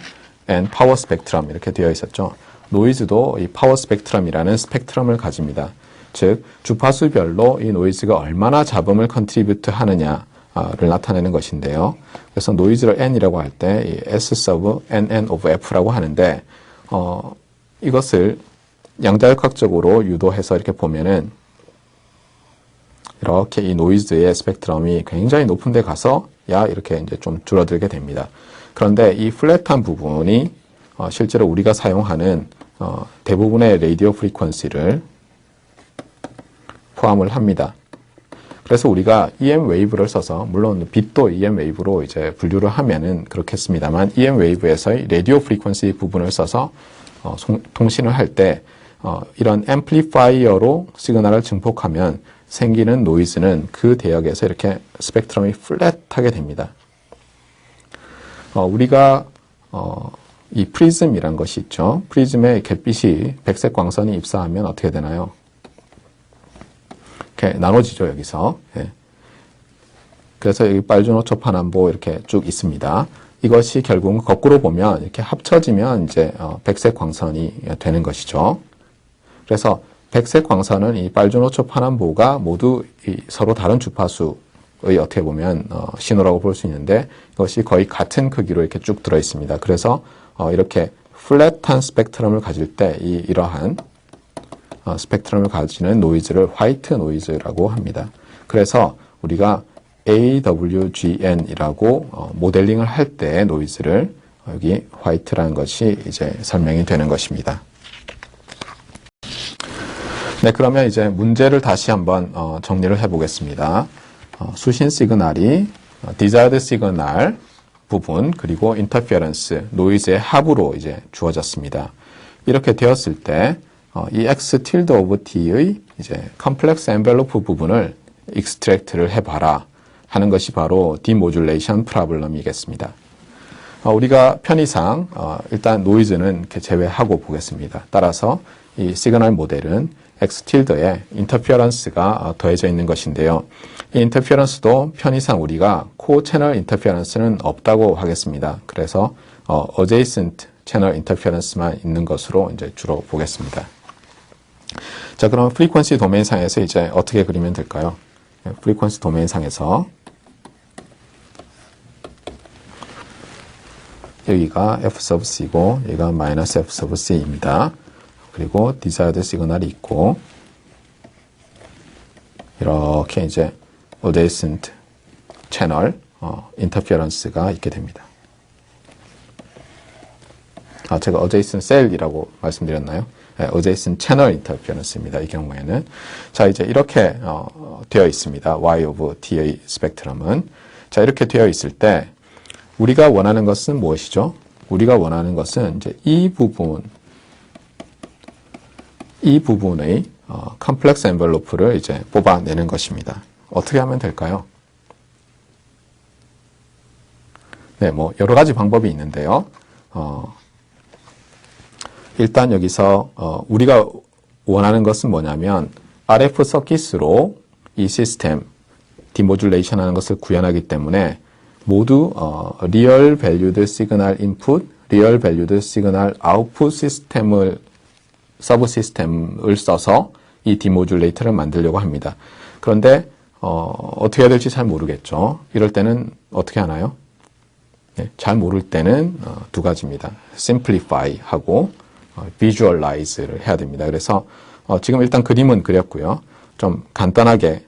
and 파워 스펙트럼 이렇게 되어 있었죠. 노이즈도 이 파워 스펙트럼이라는 스펙트럼을 가집니다. 즉 주파수별로 이 노이즈가 얼마나 잡음을 컨트리뷰트 하느냐를 나타내는 것인데요. 그래서 노이즈를 n이라고 할 때 이 s sub nn of f라고 하는데 이것을 양자역학적으로 유도해서 이렇게 보면은 이렇게 이 노이즈의 스펙트럼이 굉장히 높은 데 가서 이렇게 이제 좀 줄어들게 됩니다. 그런데 이 플랫한 부분이 실제로 우리가 사용하는 대부분의 라디오 프리퀀시를 포함을 합니다. 그래서 우리가 EM 웨이브를 써서 물론 빛도 EM 웨이브로 이제 분류를 하면은 그렇겠습니다만 EM 웨이브에서의 라디오 프리퀀시 부분을 써서 통신을 할 때 이런 앰플리파이어로 시그널을 증폭하면 생기는 노이즈는 그 대역에서 이렇게 스펙트럼이 플랫하게 됩니다. 우리가 이 프리즘이란 것이 있죠. 프리즘에 갯빛이 백색 광선이 입사하면 어떻게 되나요? 이렇게 나눠지죠, 여기서. 그래서 여기 빨주노초 파남보 이렇게 쭉 있습니다. 이것이 결국은 거꾸로 보면 이렇게 합쳐지면 이제 백색 광선이 되는 것이죠. 그래서 백색 광선은 이 빨주노초 파남보가 모두 서로 다른 주파수의 어떻게 보면 신호라고 볼 수 있는데 이것이 거의 같은 크기로 이렇게 쭉 들어 있습니다. 그래서 이렇게 플랫한 스펙트럼을 가질 때 이러한 스펙트럼을 가지는 노이즈를 화이트 노이즈라고 합니다. 그래서 우리가 AWGN이라고 모델링을 할 때 노이즈를 여기 화이트라는 것이 이제 설명이 되는 것입니다. 네, 그러면 이제 문제를 다시 한번 정리를 해보겠습니다. 수신 시그널이 디자이드 시그널 부분 그리고 인터피어런스, 노이즈의 합으로 이제 주어졌습니다. 이렇게 되었을 때 이 x tilde of t의 이제 컴플렉스 엔벨로프 부분을 익스트랙트를 해봐라 하는 것이 바로 디모듈레이션 프로블럼이겠습니다. 우리가 편의상 일단 노이즈는 이렇게 제외하고 보겠습니다. 따라서 이 시그널 모델은 x tilde에 인터피어런스가 더해져 있는 것인데요. 이 인터피어런스도 편의상 우리가 코 채널 인터피어런스는 없다고 하겠습니다. 그래서 adjacent 채널 인터피어런스만 있는 것으로 이제 주로 보겠습니다. 자, 그럼 프리퀀시 도메인 상에서 이제 어떻게 그리면 될까요? 프리퀀시 도메인 상에서 여기가 f sub c고 여기가 마이너스 f sub c입니다. 그리고 디자이드 시그널이 있고 이렇게 이제 adjacent 채널 인터피어런스가 있게 됩니다. 제가 adjacent cell이라고 말씀드렸나요? adjacent channel interference입니다. 이 경우에는. 자, 이제 이렇게 되어 있습니다. y of t의 스펙트럼은. 자, 이렇게 되어 있을 때 우리가 원하는 것은 무엇이죠? 우리가 원하는 것은 이제 이 부분의 컴플렉스 엔벨로프를 이제 뽑아내는 것입니다. 어떻게 하면 될까요? 네, 뭐 여러 가지 방법이 있는데요. 일단 여기서 우리가 원하는 것은 뭐냐면 RF 서킷으로 이 시스템 디모듈레이션 하는 것을 구현하기 때문에 모두 리얼 밸류드 시그널 인풋, 리얼 밸류드 시그널 아웃풋 시스템을 서브 시스템을 써서 이 디모듈레이터를 만들려고 합니다. 그런데 어떻게 해야 될지 잘 모르겠죠. 이럴 때는 어떻게 하나요? 네, 잘 모를 때는 두 가지입니다. simplify 하고 visualize를 해야 됩니다. 그래서 지금 일단 그림은 그렸고요. 좀 간단하게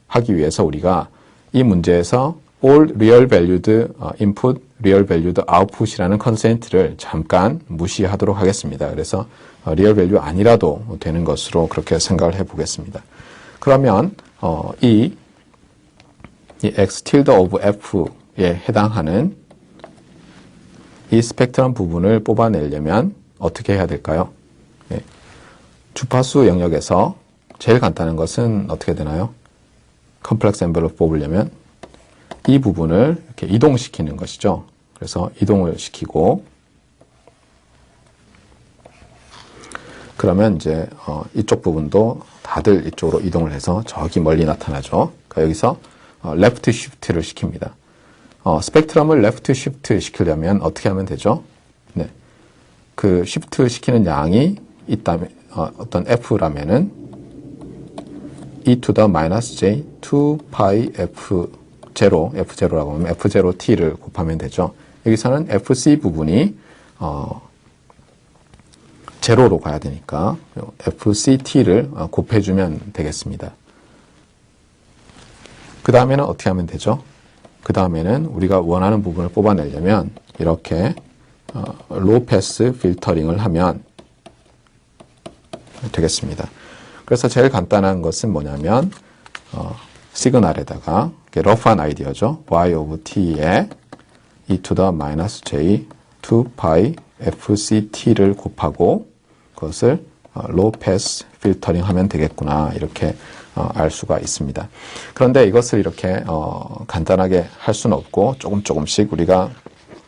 하기 위해서 우리가 이 문제에서 all real valued input, real valued output이라는 컨센트를 잠깐 무시하도록 하겠습니다. 그래서 real value 아니라도 되는 것으로 그렇게 생각을 해보겠습니다. 그러면 이 x tilde of f에 해당하는 이 스펙트럼 부분을 뽑아내려면 어떻게 해야 될까요? 예. 주파수 영역에서 제일 간단한 것은 어떻게 되나요? 컴플렉스 엔벨로프 뽑으려면 이 부분을 이렇게 이동시키는 것이죠. 그래서 이동을 시키고 그러면 이제 이쪽 부분도 다들 이쪽으로 이동을 해서 저기 멀리 나타나죠. 그러니까 여기서 레프트 시프트를 시킵니다. 스펙트럼을 레프트 시프트 시키려면 어떻게 하면 되죠? 네. 그 시프트 시키는 양이 있다면 어떤 f라면은 e to the minus j 2 pi f0라고 하면 f0t를 곱하면 되죠. 여기서는 fc 부분이 제로로 가야 되니까 fct를 곱해주면 되겠습니다. 그 다음에는 어떻게 하면 되죠? 그 다음에는 우리가 원하는 부분을 뽑아내려면 이렇게 로우 패스 필터링을 하면 되겠습니다. 그래서 제일 간단한 것은 뭐냐면 시그널에다가 러프한 아이디어죠. y of t에 e to the minus j 2 pi fct를 곱하고 그것을 로우 패스 필터링 하면 되겠구나 이렇게 알 수가 있습니다. 그런데 이것을 이렇게 간단하게 할 수는 없고 조금씩 우리가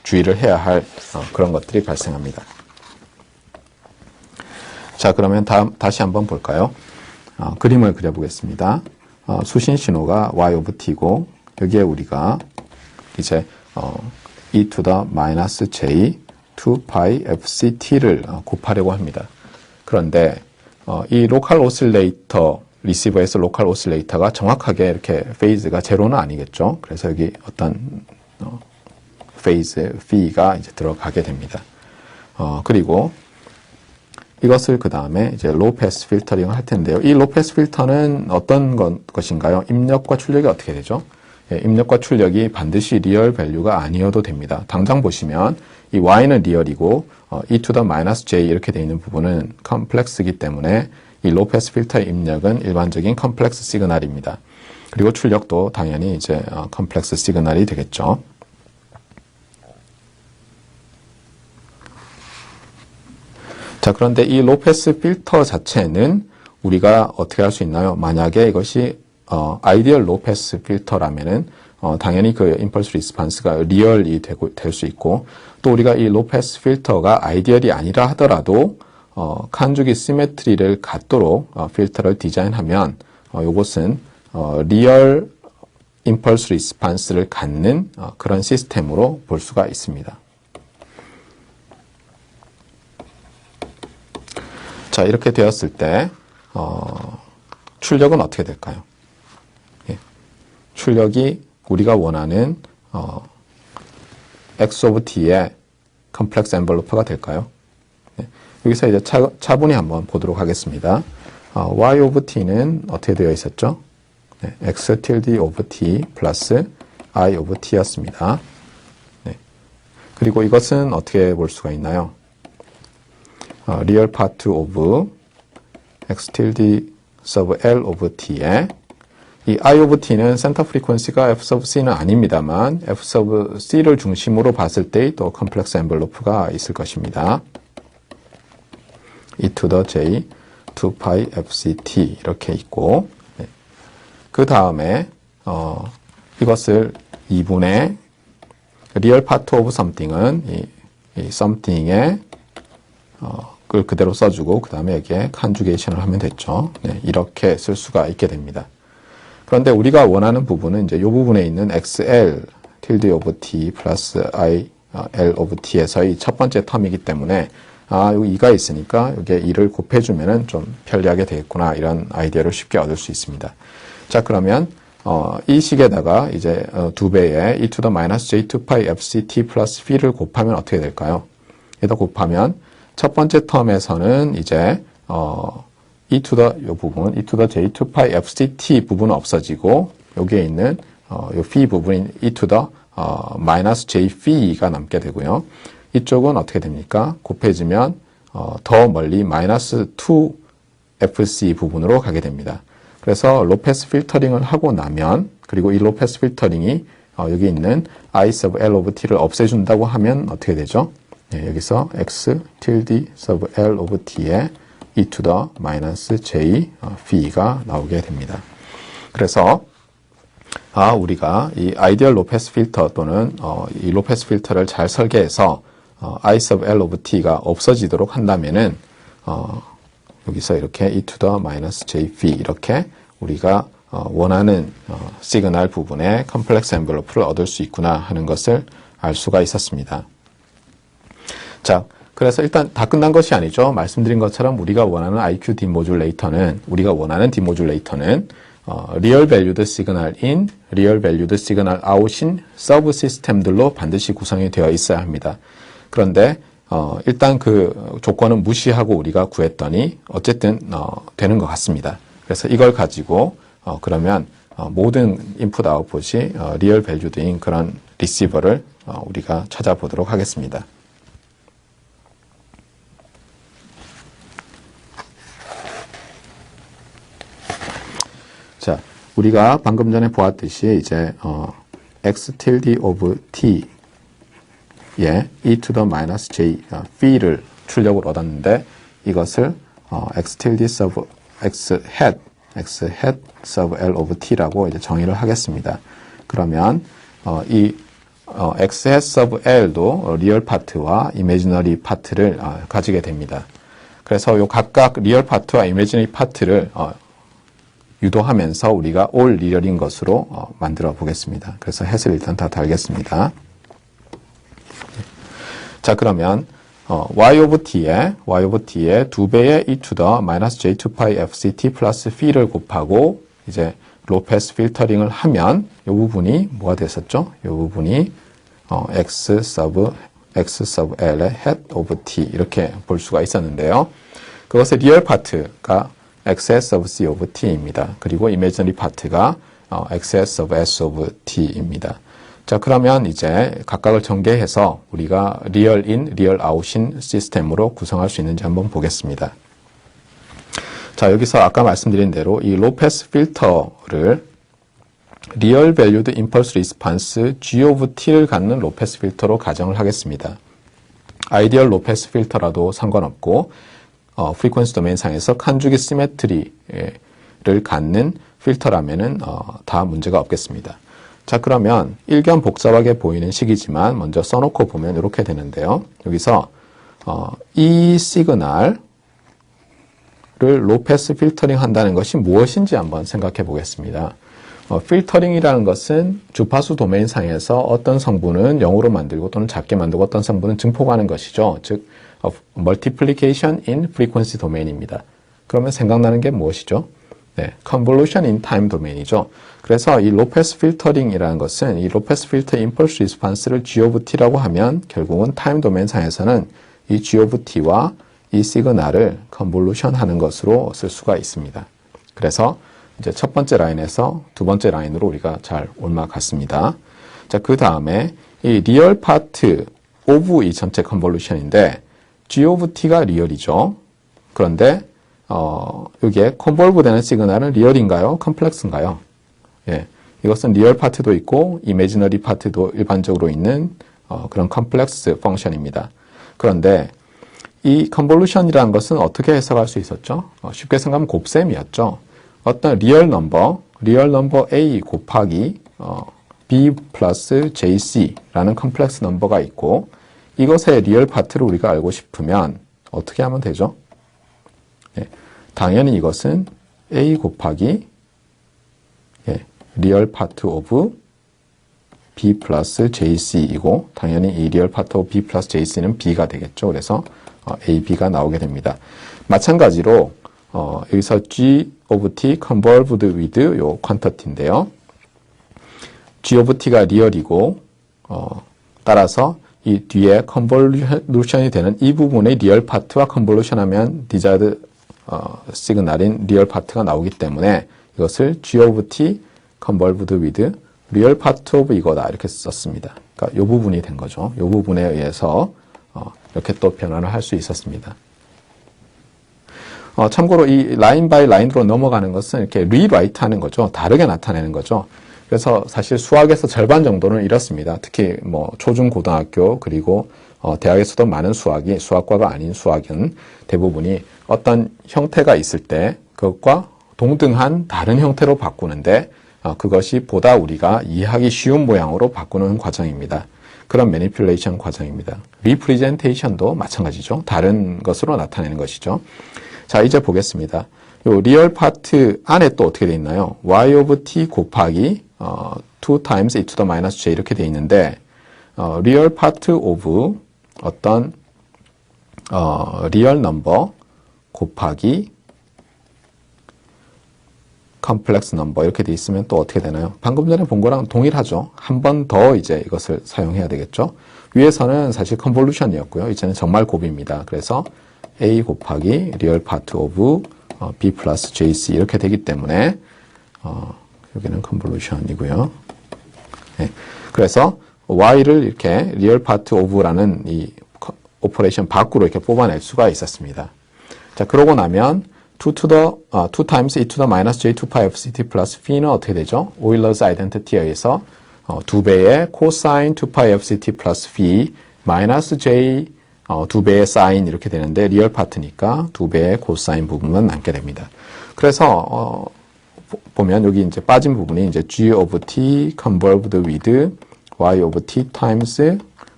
주의를 해야 할 그런 것들이 발생합니다. 자, 그러면 다시 한번 볼까요? 그림을 그려보겠습니다. 수신 신호가 y of t고 여기에 우리가 이제 e to the minus j 2 pi fct를 곱하려고 합니다. 그런데 이 로컬 오실레이터 리시버에서 로컬 오실레이터가 정확하게 이렇게 페이즈가 제로는 아니겠죠. 그래서 여기 어떤 페이즈 P가 이제 들어가게 됩니다. 그리고 이것을 그 다음에 이제 로우 패스 필터링을 할 텐데요. 이 로우 패스 필터는 어떤 것인가요? 입력과 출력이 어떻게 되죠? 예, 입력과 출력이 반드시 리얼 밸류가 아니어도 됩니다. 당장 보시면 이 y는 리얼이고 e to the minus j 이렇게 되어 있는 부분은 컴플렉스이기 때문에 이 로우 패스 필터의 입력은 일반적인 컴플렉스 시그널입니다. 그리고 출력도 당연히 이제 컴플렉스 시그널이 되겠죠. 자, 그런데 이 로우 패스 필터 자체는 우리가 어떻게 할 수 있나요? 만약에 이것이 아이디얼 로우 패스 필터라면은 당연히 그 임펄스 리스판스가 리얼이 될 수 있고 또 우리가 이 로우 패스 필터가 아이디얼이 아니라 하더라도 칸주기 시메트리를 갖도록 필터를 디자인하면 이것은 리얼 임펄스 리스판스를 갖는 그런 시스템으로 볼 수가 있습니다. 자, 이렇게 되었을 때 출력은 어떻게 될까요? 예. 출력이 우리가 원하는 x of t의 컴플렉스 엔벨로프가 될까요? 네. 여기서 이제 차분히 한번 보도록 하겠습니다. y of t는 어떻게 되어 있었죠? 네. x tilde of t 플러스 i of t였습니다. 네. 그리고 이것은 어떻게 볼 수가 있나요? real part of x tilde sub L of t에 이 I of t는 센터 프리퀀시가 f sub c는 아닙니다만 f sub c를 중심으로 봤을 때의 또 컴플렉스 엔벨로프가 있을 것입니다. e to the j 2pi fct 이렇게 있고 네. 그 다음에 이것을 2분의 real part of something은 이 something의 그걸 그대로 써주고 그 다음에 여기에 conjugation을 하면 됐죠. 네, 이렇게 쓸 수가 있게 됩니다. 그런데 우리가 원하는 부분은 이제 이 부분에 있는 xl tilde of t 플러스 I L of t에서의 첫 번째 텀이기 때문에 여기 2가 있으니까 여기에 2를 곱해주면은 좀 편리하게 되겠구나 이런 아이디어를 쉽게 얻을 수 있습니다. 자 그러면 이 식에다가 이제 2배의 e to the minus j2pi fct 플러스 p를 곱하면 어떻게 될까요? 여기다 곱하면 첫 번째 텀에서는 이제 e to the 이 부분 e to the j2pi fct 부분은 없어지고 여기에 있는 이 phi 부분인 e to the minus j phi가 남게 되고요. 이쪽은 어떻게 됩니까? 곱해지면 더 멀리 minus 2fc 부분으로 가게 됩니다. 그래서 로페스 필터링을 하고 나면 그리고 이 로페스 필터링이 여기 있는 I sub L of t를 없애준다고 하면 어떻게 되죠? 네, 여기서 x tilde sub L of t에 e to the minus j p가 나오게 됩니다. 그래서 우리가 이 아이디얼 로페스 필터 또는 이 로페스 필터를 잘 설계해서 I sub L of t가 없어지도록 한다면은 여기서 이렇게 e to the minus j phi 이렇게 우리가 원하는 시그널 부분의 컴플렉스 엔벨로프를 얻을 수 있구나 하는 것을 알 수가 있었습니다. 자, 그래서 일단 다 끝난 것이 아니죠. 말씀드린 것처럼 우리가 원하는 IQ 디모듈레이터는 리얼 밸류드 시그널 인, 리얼 밸류드 시그널 아웃인 서브 시스템들로 반드시 구성이 되어 있어야 합니다. 그런데 일단 그 조건은 무시하고 우리가 구했더니 어쨌든 되는 것 같습니다. 그래서 이걸 가지고 그러면 모든 인풋 아웃풋이 리얼 밸류드인 그런 리시버를 우리가 찾아보도록 하겠습니다. 자, 우리가 방금 전에 보았듯이 이제 x tilde of t 예, e to the minus j phi를 출력을 얻었는데 이것을 x tilde sub x hat sub L of t라고 이제 정의를 하겠습니다. 그러면 이 x hat sub L도 리얼 파트와 이미지너리 파트를 가지게 됩니다. 그래서 요 각각 리얼 파트와 이미지너리 파트를 유도하면서 우리가 all 리얼인 것으로 만들어 보겠습니다. 그래서 hat을 일단 다 달겠습니다. 자, 그러면 y of t에 2배의 e to the minus j2pi fct 플러스 phi를 곱하고 이제 로페스 필터링을 하면 이 부분이 뭐가 됐었죠? 이 부분이 x sub L의 hat of t 이렇게 볼 수가 있었는데요. 그것의 리얼 파트가 xs of c of t입니다. 그리고 imaginary 파트가 xs of s of t입니다. 자, 그러면 이제 각각을 전개해서 우리가 리얼 인, 리얼 아웃인 시스템으로 구성할 수 있는지 한번 보겠습니다. 자, 여기서 아까 말씀드린 대로 이 로페스 필터를 리얼 밸류드 임펄스 리스판스 G of T를 갖는 로페스 필터로 가정을 하겠습니다. 아이디얼 로페스 필터라도 상관없고 프리퀀시 도메인 상에서 칸주기 시메트리를 갖는 필터라면은 다 문제가 없겠습니다. 자, 그러면 일견 복잡하게 보이는 식이지만 먼저 써놓고 보면 이렇게 되는데요. 여기서 이 시그널을 로페스 필터링 한다는 것이 무엇인지 한번 생각해 보겠습니다. 필터링이라는 것은 주파수 도메인 상에서 어떤 성분은 0으로 만들고 또는 작게 만들고 어떤 성분은 증폭하는 것이죠. 즉 multiplication in frequency 도메인입니다. 그러면 생각나는 게 무엇이죠? 네, convolution in time 도메인이죠. 그래서 이 로페스 필터링이라는 것은 이 로페스 필터 임펄스 리스판스를 G of T라고 하면 결국은 타임 도메인 상에서는 이 G of T와 이 시그널을 컨볼루션 하는 것으로 쓸 수가 있습니다. 그래서 이제 첫 번째 라인에서 두 번째 라인으로 우리가 잘 올라갔습니다. 자, 그 다음에 이 리얼 파트 오브 이 전체 컨볼루션인데 G of T가 리얼이죠. 그런데 여기에 컨볼브 되는 시그널은 리얼인가요? 컴플렉스인가요? 예, 이것은 리얼 파트도 있고 이미지너리 파트도 일반적으로 있는 그런 컴플렉스 펑션입니다. 그런데 이 컨볼루션이라는 것은 어떻게 해석할 수 있었죠? 쉽게 생각하면 곱셈이었죠. 어떤 리얼 넘버 A 곱하기 B 플러스 JC라는 컴플렉스 넘버가 있고 이것의 리얼 파트를 우리가 알고 싶으면 어떻게 하면 되죠? 예, 당연히 이것은 A 곱하기 리얼 파트 오브 B 플러스 JC이고 당연히 이 리얼 파트 오브 B 플러스 JC는 B가 되겠죠. 그래서 A, B가 나오게 됩니다. 마찬가지로 여기서 G of T convolved with 요 quantity인데요. G of T가 리얼이고 따라서 이 뒤에 컨볼루션이 되는 이 부분의 리얼 파트와 컨볼루션 하면 디자이드 시그널인 리얼 파트가 나오기 때문에 이것을 G of T convolved with 리얼 파트 오브 이거다 이렇게 썼습니다. 그러니까 이 부분이 된 거죠. 이 부분에 의해서 이렇게 또 변환을 할 수 있었습니다. 참고로 이 라인 바이 라인으로 넘어가는 것은 이렇게 리라이트 하는 거죠. 다르게 나타내는 거죠. 그래서 사실 수학에서 절반 정도는 이렇습니다. 특히 뭐 초중 고등학교 그리고 대학에서도 많은 수학이 수학과가 아닌 수학은 대부분이 어떤 형태가 있을 때 그것과 동등한 다른 형태로 바꾸는데 그것이 보다 우리가 이해하기 쉬운 모양으로 바꾸는 과정입니다. 그런 매니플레이션 과정입니다. 리프레젠테이션도 마찬가지죠. 다른 것으로 나타내는 것이죠. 자, 이제 보겠습니다. 요 리얼 파트 안에 또 어떻게 되어 있나요? y of t 곱하기 2 times e to the minus j 이렇게 되어 있는데 리얼 파트 오브 어떤 리얼 넘버 곱하기 컴플렉스 넘버 이렇게 돼 있으면 또 어떻게 되나요? 방금 전에 본 거랑 동일하죠. 한 번 더 이제 이것을 사용해야 되겠죠. 위에서는 사실 컨볼루션이었고요. 이제는 정말 곱입니다. 그래서 A 곱하기 리얼 파트 오브 B 플러스 JC 이렇게 되기 때문에 여기는 컨볼루션이고요. 네. 그래서 Y를 이렇게 리얼 파트 오브라는 이 오퍼레이션 밖으로 이렇게 뽑아낼 수가 있었습니다. 자, 그러고 나면 2 times e to the minus j 2 pi fct 플러스 p는 어떻게 되죠? 오일러스 아이덴티티에 의해서 2배의 코사인 2 pi fct 플러스 p 마이너스 j 2배의 사인 이렇게 되는데 리얼 파트니까 2배의 코사인 부분만 남게 됩니다. 그래서 보면 여기 이제 빠진 부분이 이제 g of t convolved with y of t times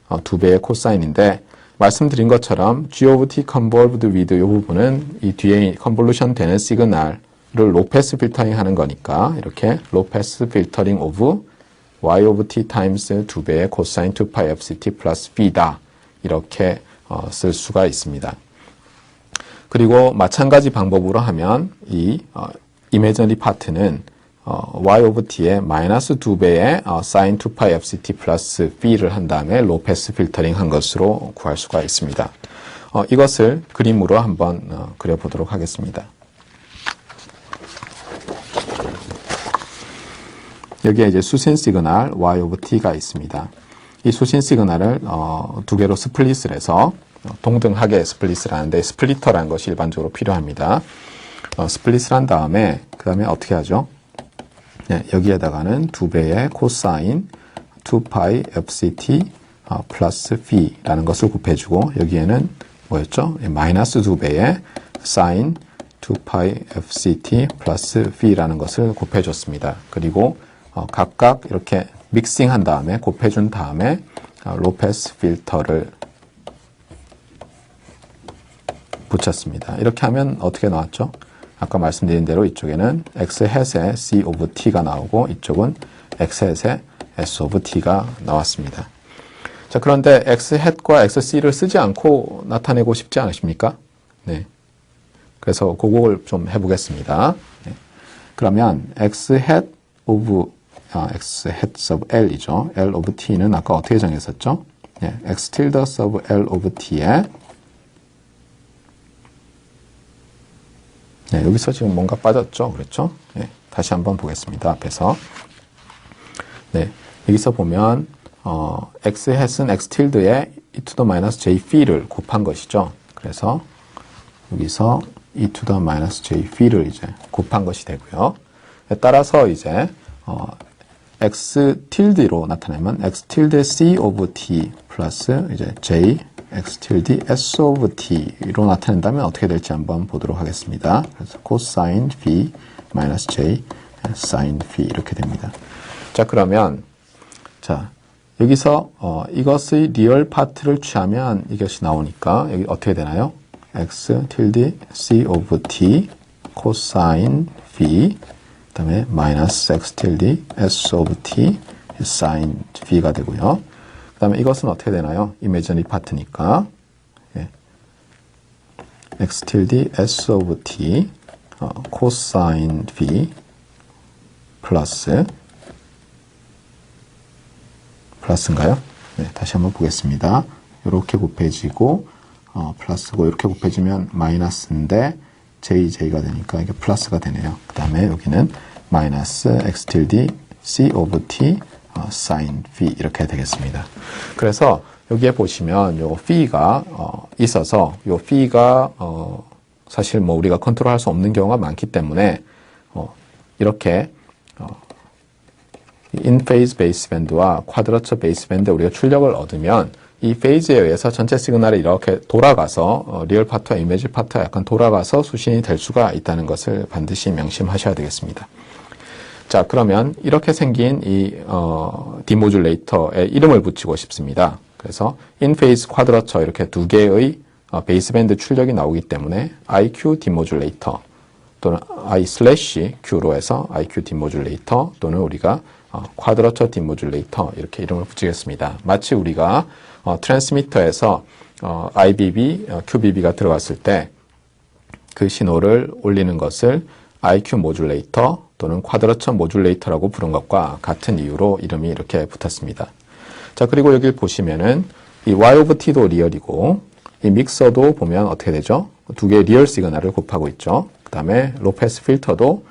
2배의 코사인인데 말씀드린 것처럼 G of T convolved with 이 부분은 이 뒤에 컨볼루션 되는 시그널을 로패스 필터링 하는 거니까 이렇게 로패스 필터링 of Y of T times 2배의 코사인 2파이 FCT 플러스 B다 이렇게 쓸 수가 있습니다. 그리고 마찬가지 방법으로 하면 이 이미지너리 파트는 y of t의 마이너스 2배의 sin 2파이 fct 플러스 b를 한 다음에 로패스 필터링 한 것으로 구할 수가 있습니다. 이것을 그림으로 한번 그려보도록 하겠습니다. 여기에 이제 수신 시그널 y of t가 있습니다. 이 수신 시그널을 두 개로 스플릿을 해서 동등하게 스플릿을 하는데 스플리터라는 것이 일반적으로 필요합니다. 스플릿을 한 다음에 그 다음에 어떻게 하죠? 네, 여기에다가는 2배의 코사인 2파이 fct 플러스 p라는 것을 곱해주고 여기에는 뭐였죠? 마이너스 2배의 사인 2파이 fct 플러스 p라는 것을 곱해줬습니다. 그리고 각각 이렇게 믹싱한 다음에 곱해준 다음에 로패스 필터를 붙였습니다. 이렇게 하면 어떻게 나왔죠? 아까 말씀드린 대로 이쪽에는 x햇의 c of t가 나오고 이쪽은 x햇의 s of t가 나왔습니다. 자, 그런데 x햇과 xc를 쓰지 않고 나타내고 싶지 않으십니까? 네. 그래서 그걸 좀 해보겠습니다. 네. 그러면 x햇 of x햇 of l이죠. l of t는 아까 어떻게 정했었죠? 네. x tilde of l of t에 네, 여기서 지금 뭔가 빠졌죠? 그렇죠? 네, 다시 한번 보겠습니다. 앞에서. 네, 여기서 보면, x 햇은 x tilde에 e to the minus j p를 곱한 것이죠. 그래서 여기서 e to the minus j p를 이제 곱한 것이 되고요. 따라서 이제 x tilde로 나타내면 x tilde c of t 플러스 이제 j x tilde s of t로 나타낸다면 어떻게 될지 한번 보도록 하겠습니다. 그래서 cosine v minus j sin v 이렇게 됩니다. 자, 그러면 자 여기서 이것의 리얼 파트를 취하면 이것이 나오니까 여기 어떻게 되나요? x tilde c of t cosine v 그 다음에 마이너스 x tilde s of t sin v가 되고요. 그 다음에 이것은 어떻게 되나요? 이미지너리 파트니까 예. x tilde s of t cosine v 플러스인가요? 네, 다시 한번 보겠습니다. 이렇게 곱해지고 플러스고 이렇게 곱해지면 마이너스인데 j가 되니까 이게 플러스가 되네요. 그 다음에 여기는 마이너스 x tilde c of t sin v 이렇게 되겠습니다. 그래서 여기에 보시면 요 p가 있어서 요 p가 사실 뭐 우리가 컨트롤할 수 없는 경우가 많기 때문에 이렇게 인페이즈 베이스밴드와 쿼드러처 베이스밴드 우리가 출력을 얻으면 이 페이즈에 의해서 전체 시그널이 이렇게 돌아가서 리얼 파트와 이미지 파트가 약간 돌아가서 수신이 될 수가 있다는 것을 반드시 명심하셔야 되겠습니다. 자, 그러면 이렇게 생긴 이 디모듈레이터에 이름을 붙이고 싶습니다. 그래서 인페이즈 쿼드러처 이렇게 두 개의 베이스밴드 출력이 나오기 때문에 IQ 디모듈레이터 또는 I/Q로 해서 IQ 디모듈레이터 또는 우리가 쿼드러처 디모듈레이터 이렇게 이름을 붙이겠습니다. 마치 우리가 트랜스미터에서 IBB, QBB가 들어갔을 때 그 신호를 올리는 것을 IQ 모듈레이터 또는 쿼드러처 모듈레이터라고 부른 것과 같은 이유로 이름이 이렇게 붙었습니다. 자, 그리고 여기 보시면은 이 Y of T도 리얼이고 이 믹서도 보면 어떻게 되죠? 두 개의 리얼 시그널을 곱하고 있죠. 그 다음에 로패스 필터도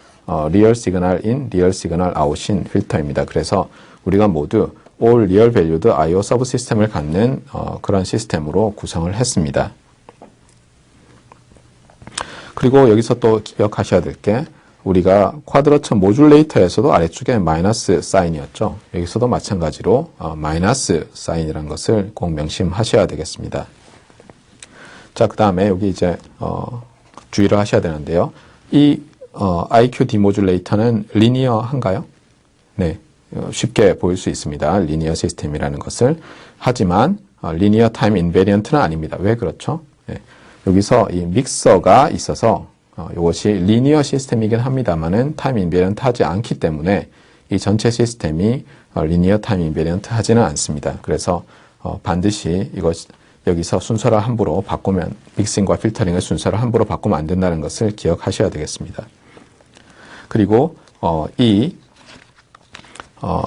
리얼 시그널 인, 리얼 시그널 아웃인 필터입니다. 그래서 우리가 모두 all real valued IO 서브 시스템을 갖는 그런 시스템으로 구성을 했습니다. 그리고 여기서 또 기억하셔야 될 게 우리가 쿼드러처 모듈레이터에서도 아래쪽에 마이너스 사인이었죠. 여기서도 마찬가지로 마이너스 사인이라는 것을 꼭 명심하셔야 되겠습니다. 자, 그 다음에 여기 이제 주의를 하셔야 되는데요. 이 IQ 디모듈레이터는 리니어한가요? 네, 쉽게 보일 수 있습니다. 리니어 시스템이라는 것을. 하지만 리니어 타임 인베리언트는 아닙니다. 왜 그렇죠? 네, 여기서 이 믹서가 있어서 이것이 리니어 시스템이긴 합니다만은 타임 인베리언트 하지 않기 때문에 이 전체 시스템이 리니어 타임 인베리언트 하지는 않습니다. 그래서 반드시 여기서 순서를 함부로 바꾸면 믹싱과 필터링의 순서를 함부로 바꾸면 안 된다는 것을 기억하셔야 되겠습니다. 그리고 이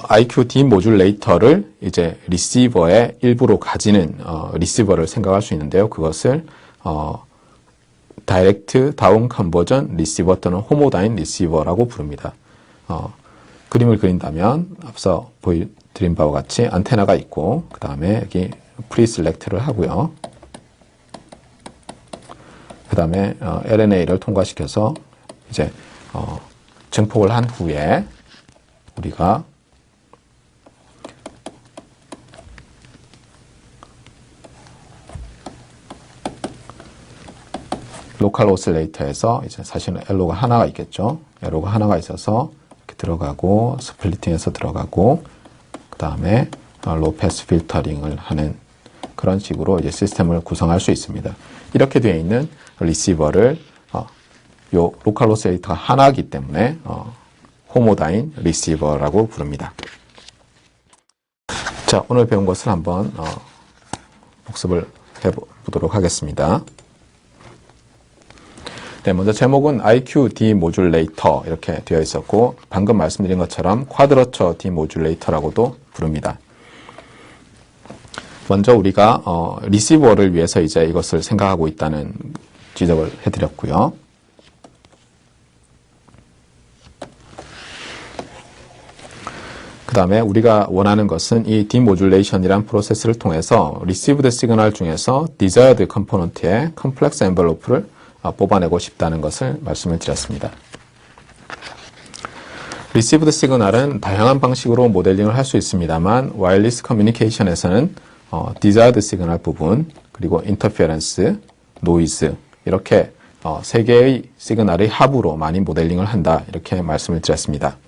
IQ 디모듈레이터를 이제 리시버의 일부로 가지는 리시버를 생각할 수 있는데요. 그것을 다이렉트 다운 컨버전 리시버 또는 호모다인 리시버라고 부릅니다. 그림을 그린다면 앞서 보여드린 바와 같이 안테나가 있고 그 다음에 여기 프리셀렉트를 하고요. 그 다음에 LNA를 통과시켜서 이제 증폭을 한 후에 우리가 로컬 오실레이터에서 이제 사실은 LO가 하나가 있겠죠. LO가 하나가 있어서 이렇게 들어가고 스플리팅해서 들어가고 그 다음에 로패스 필터링을 하는 그런 식으로 이제 시스템을 구성할 수 있습니다. 이렇게 되어 있는 리시버를 요 로컬 오실레이터가 하나이기 때문에 호모다인 리시버라고 부릅니다. 자, 오늘 배운 것을 한번 복습을 해보도록 하겠습니다. 네, 먼저 제목은 IQ 디모듈레이터 이렇게 되어 있었고 방금 말씀드린 것처럼 쿼드러처 디모듈레이터라고도 부릅니다. 먼저 우리가 리시버를 위해서 이제 이것을 생각하고 있다는 지적을 해드렸고요. 그 다음에 우리가 원하는 것은 이 demodulation이란 프로세스를 통해서 received 시그널 중에서 desired 컴포넌트의 컴플렉스 엔벨로프를 뽑아내고 싶다는 것을 말씀을 드렸습니다. received 시그널은 다양한 방식으로 모델링을 할 수 있습니다만 와이어리스 커뮤니케이션에서는 desired 시그널 부분, 그리고 interference, noise 이렇게 세 개의 시그널의 합으로 많이 모델링을 한다 이렇게 말씀을 드렸습니다.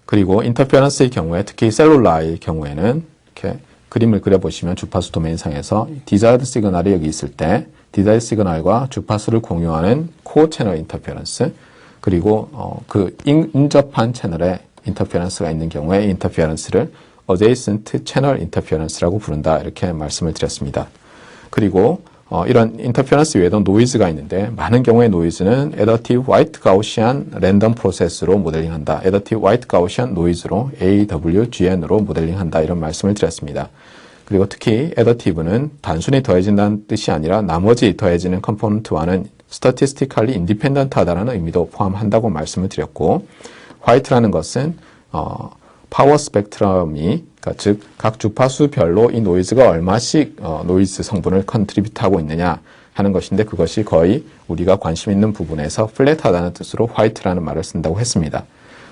그리고 인터페런스의 경우에 특히 셀룰라의 경우에는 이렇게 그림을 그려보시면 주파수 도메인상에서 디자이드 시그널이 여기 있을 때 디자이드 시그널과 주파수를 공유하는 코어 채널 인터페런스 그리고 그 인접한 채널에 인터페런스가 있는 경우에 인터페런스를 adjacent 채널 인터페런스라고 부른다 이렇게 말씀을 드렸습니다. 그리고 이런 인터페런스 외에도 노이즈가 있는데 많은 경우의 노이즈는 additive white Gaussian random process로 모델링한다. additive white Gaussian noise로 AWGN으로 모델링한다. 이런 말씀을 드렸습니다. 그리고 특히 additive는 단순히 더해진다는 뜻이 아니라 나머지 더해지는 컴포넌트와는 statistically independent 하다는 의미도 포함한다고 말씀을 드렸고 white라는 것은 파워 스펙트럼이 그러니까 즉 각 주파수별로 이 노이즈가 얼마씩 노이즈 성분을 컨트리뷰트하고 있느냐 하는 것인데 그것이 거의 우리가 관심 있는 부분에서 플랫하다는 뜻으로 화이트라는 말을 쓴다고 했습니다.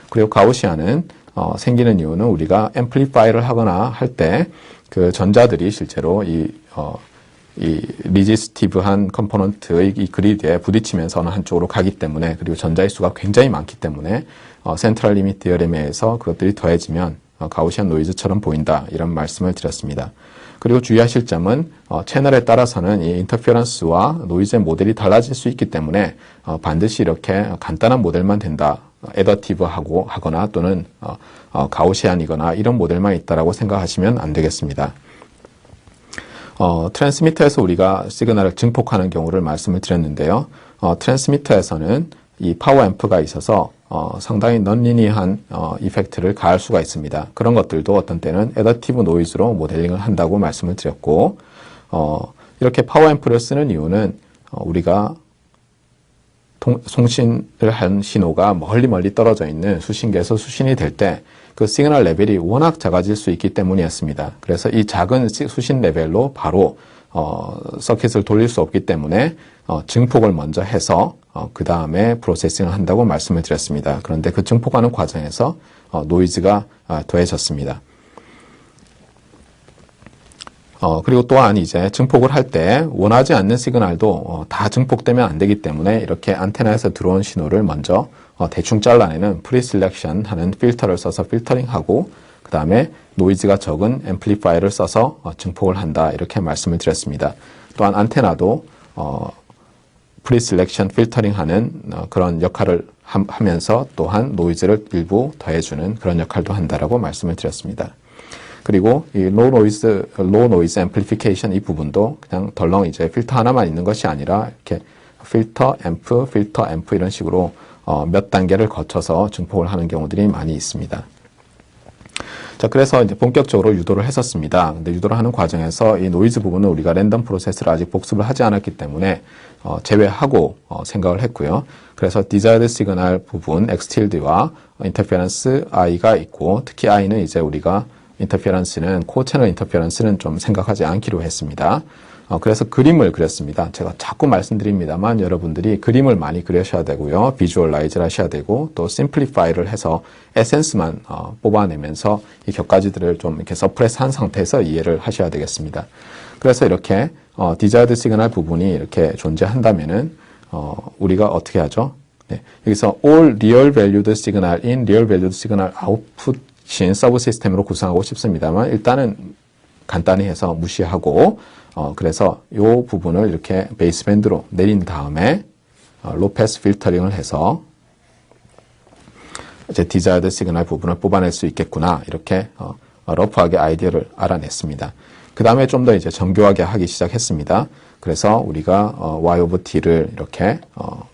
그리고 가우시안은 생기는 이유는 우리가 앰플리파이를 하거나 할 때 그 전자들이 실제로 이 리지스티브한 컴포넌트의 이 그리드에 부딪히면서 어느 한쪽으로 가기 때문에 그리고 전자의 수가 굉장히 많기 때문에 센트럴 리미트 디어렘에 의해서 그것들이 더해지면 가우시안 노이즈처럼 보인다 이런 말씀을 드렸습니다. 그리고 주의하실 점은 채널에 따라서는 이 인터페런스와 노이즈의 모델이 달라질 수 있기 때문에 반드시 이렇게 간단한 모델만 된다. 애더티브하고 하거나 또는 가우시안이거나 이런 모델만 있다라고 생각하시면 안 되겠습니다. 트랜스미터에서 우리가 시그널을 증폭하는 경우를 말씀을 드렸는데요. 트랜스미터에서는 이 파워 앰프가 있어서 상당히 넌리니한 이펙트를 가할 수가 있습니다. 그런 것들도 어떤 때는 애더티브 노이즈로 모델링을 한다고 말씀을 드렸고 이렇게 파워 앰프를 쓰는 이유는 우리가 송신을 한 신호가 멀리 떨어져 있는 수신기에서 수신이 될 때 그 시그널 레벨이 워낙 작아질 수 있기 때문이었습니다. 그래서 이 작은 수신 레벨로 바로 서킷을 돌릴 수 없기 때문에 증폭을 먼저 해서 그 다음에 프로세싱을 한다고 말씀을 드렸습니다. 그런데 그 증폭하는 과정에서 노이즈가 더해졌습니다. 그리고 또한 이제 증폭을 할 때 원하지 않는 시그널도 다 증폭되면 안 되기 때문에 이렇게 안테나에서 들어온 신호를 먼저 대충 잘라내는 프리셀렉션 하는 필터를 써서 필터링하고 그 다음에 노이즈가 적은 앰플리파이어를 써서 증폭을 한다 이렇게 말씀을 드렸습니다. 또한 안테나도 프리셀렉션 필터링하는 그런 역할을 하면서 또한 노이즈를 일부 더해주는 그런 역할도 한다라고 말씀을 드렸습니다. 그리고 이 low noise amplification 이 부분도 그냥 덜렁 이제 필터 하나만 있는 것이 아니라 이렇게 필터 앰프 이런 식으로 몇 단계를 거쳐서 증폭을 하는 경우들이 많이 있습니다. 자, 그래서 이제 본격적으로 유도를 했었습니다. 근데 유도를 하는 과정에서 이 노이즈 부분은 우리가 랜덤 프로세스를 아직 복습을 하지 않았기 때문에 제외하고 생각을 했고요. 그래서 desired 시그널 부분 Xtilde와 interference I가 있고 특히 I는 이제 우리가 인터페런스는 코어 채널 인터페런스는 좀 생각하지 않기로 했습니다. 그래서 그림을 그렸습니다. 제가 자꾸 말씀드립니다만 여러분들이 그림을 많이 그려셔야 되고요. 비주얼라이즈를 하셔야 되고 또 심플리파이를 해서 에센스만 뽑아내면서 이 격가지들을 좀 이렇게 서프레스한 상태에서 이해를 하셔야 되겠습니다. 그래서 이렇게 디자이드 시그널 부분이 이렇게 존재한다면은 우리가 어떻게 하죠? 네, 여기서 all real valued signal in real valued signal output 신 서브 시스템으로 구성하고 싶습니다만 일단은 간단히 해서 무시하고 그래서 이 부분을 이렇게 베이스밴드로 내린 다음에 로패스 필터링을 해서 이제 디자이드 시그널 부분을 뽑아낼 수 있겠구나 이렇게 러프하게 아이디어를 알아냈습니다. 그 다음에 좀 더 이제 정교하게 하기 시작했습니다. 그래서 우리가 Y of T를 이렇게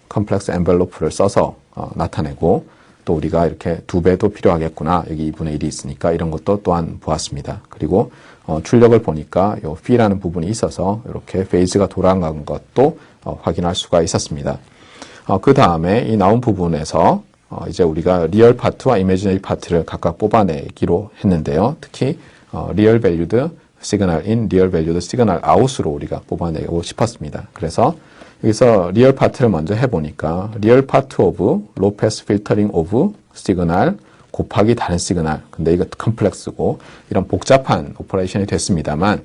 컴플렉스 엔벨로프를 써서 나타내고 또 우리가 이렇게 2배도 필요하겠구나. 여기 2분의 1이 있으니까 이런 것도 또한 보았습니다. 그리고 출력을 보니까 요 P라는 부분이 있어서 이렇게 페이즈가 돌아간 것도 확인할 수가 있었습니다. 그 다음에 이 나온 부분에서 이제 우리가 리얼 파트와 이미지너리 파트를 각각 뽑아내기로 했는데요. 특히 리얼 밸류드 시그널 인, 리얼 밸류드 시그널 아웃으로 우리가 뽑아내고 싶었습니다. 그래서 여기서 리얼 파트를 먼저 해보니까 리얼 파트 오브 로우 패스 필터링 오브 시그널 곱하기 다른 시그널. 근데 이거 컴플렉스고 이런 복잡한 오퍼레이션이 됐습니다만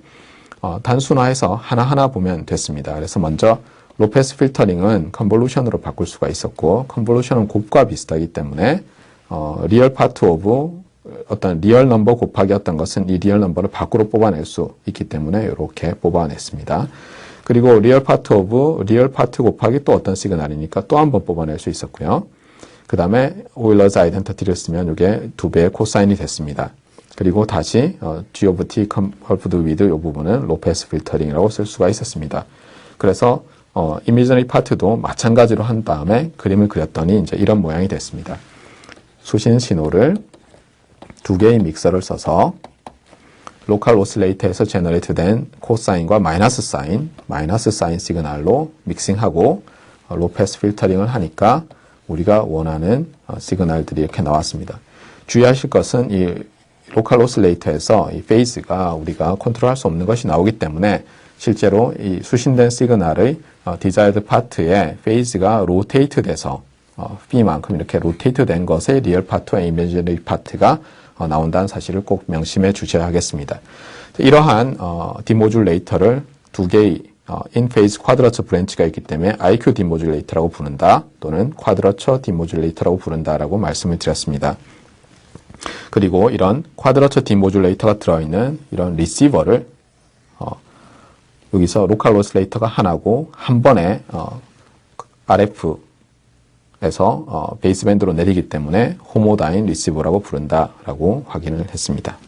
단순화해서 하나하나 보면 됐습니다. 그래서 먼저 로우 패스 필터링은 컨볼루션으로 바꿀 수가 있었고 컨볼루션은 곱과 비슷하기 때문에 리얼 파트 오브 어떤 리얼 넘버 곱하기 어떤 것은 이 리얼 넘버를 밖으로 뽑아낼 수 있기 때문에 이렇게 뽑아냈습니다. 그리고 리얼 파트 오브 리얼 파트 곱하기 또 어떤 시그널이니까 또 한 번 뽑아낼 수 있었고요. 그 다음에 오일러즈 아이덴티티를 쓰면 이게 2배의 코사인이 됐습니다. 그리고 다시 G of T coupled with 이 부분은 로우 패스 필터링이라고 쓸 수가 있었습니다. 그래서 이미지너리 파트도 마찬가지로 한 다음에 그림을 그렸더니 이제 이런 모양이 됐습니다. 수신 신호를 두 개의 믹서를 써서 로컬 오실레이터에서 제너레이트 된 코사인과 마이너스 사인 시그널로 믹싱하고 로우 패스 필터링을 하니까 우리가 원하는 시그널들이 이렇게 나왔습니다. 주의하실 것은 이 로컬 오실레이터에서 이 페이즈가 우리가 컨트롤할 수 없는 것이 나오기 때문에 실제로 이 수신된 시그널의 디자이어드 파트의 페이즈가 로테이트 돼서 B만큼 이렇게 로테이트 된 것의 리얼 파트와 이미지너리 파트가 나온다는 사실을 꼭 명심해 주셔야 하겠습니다. 이러한 디모듈레이터를 두 개의 인페이스 쿼드러처 브랜치가 있기 때문에 IQ 디모듈레이터라고 부른다 또는 쿼드러처 디모듈레이터라고 부른다라고 말씀을 드렸습니다. 그리고 이런 쿼드러처 디모듈레이터가 들어있는 이런 리시버를 여기서 로컬 오실레이터가 하나고 한 번에 RF에서 베이스밴드로 내리기 때문에 호모다인 리시버라고 부른다라고 확인을 했습니다.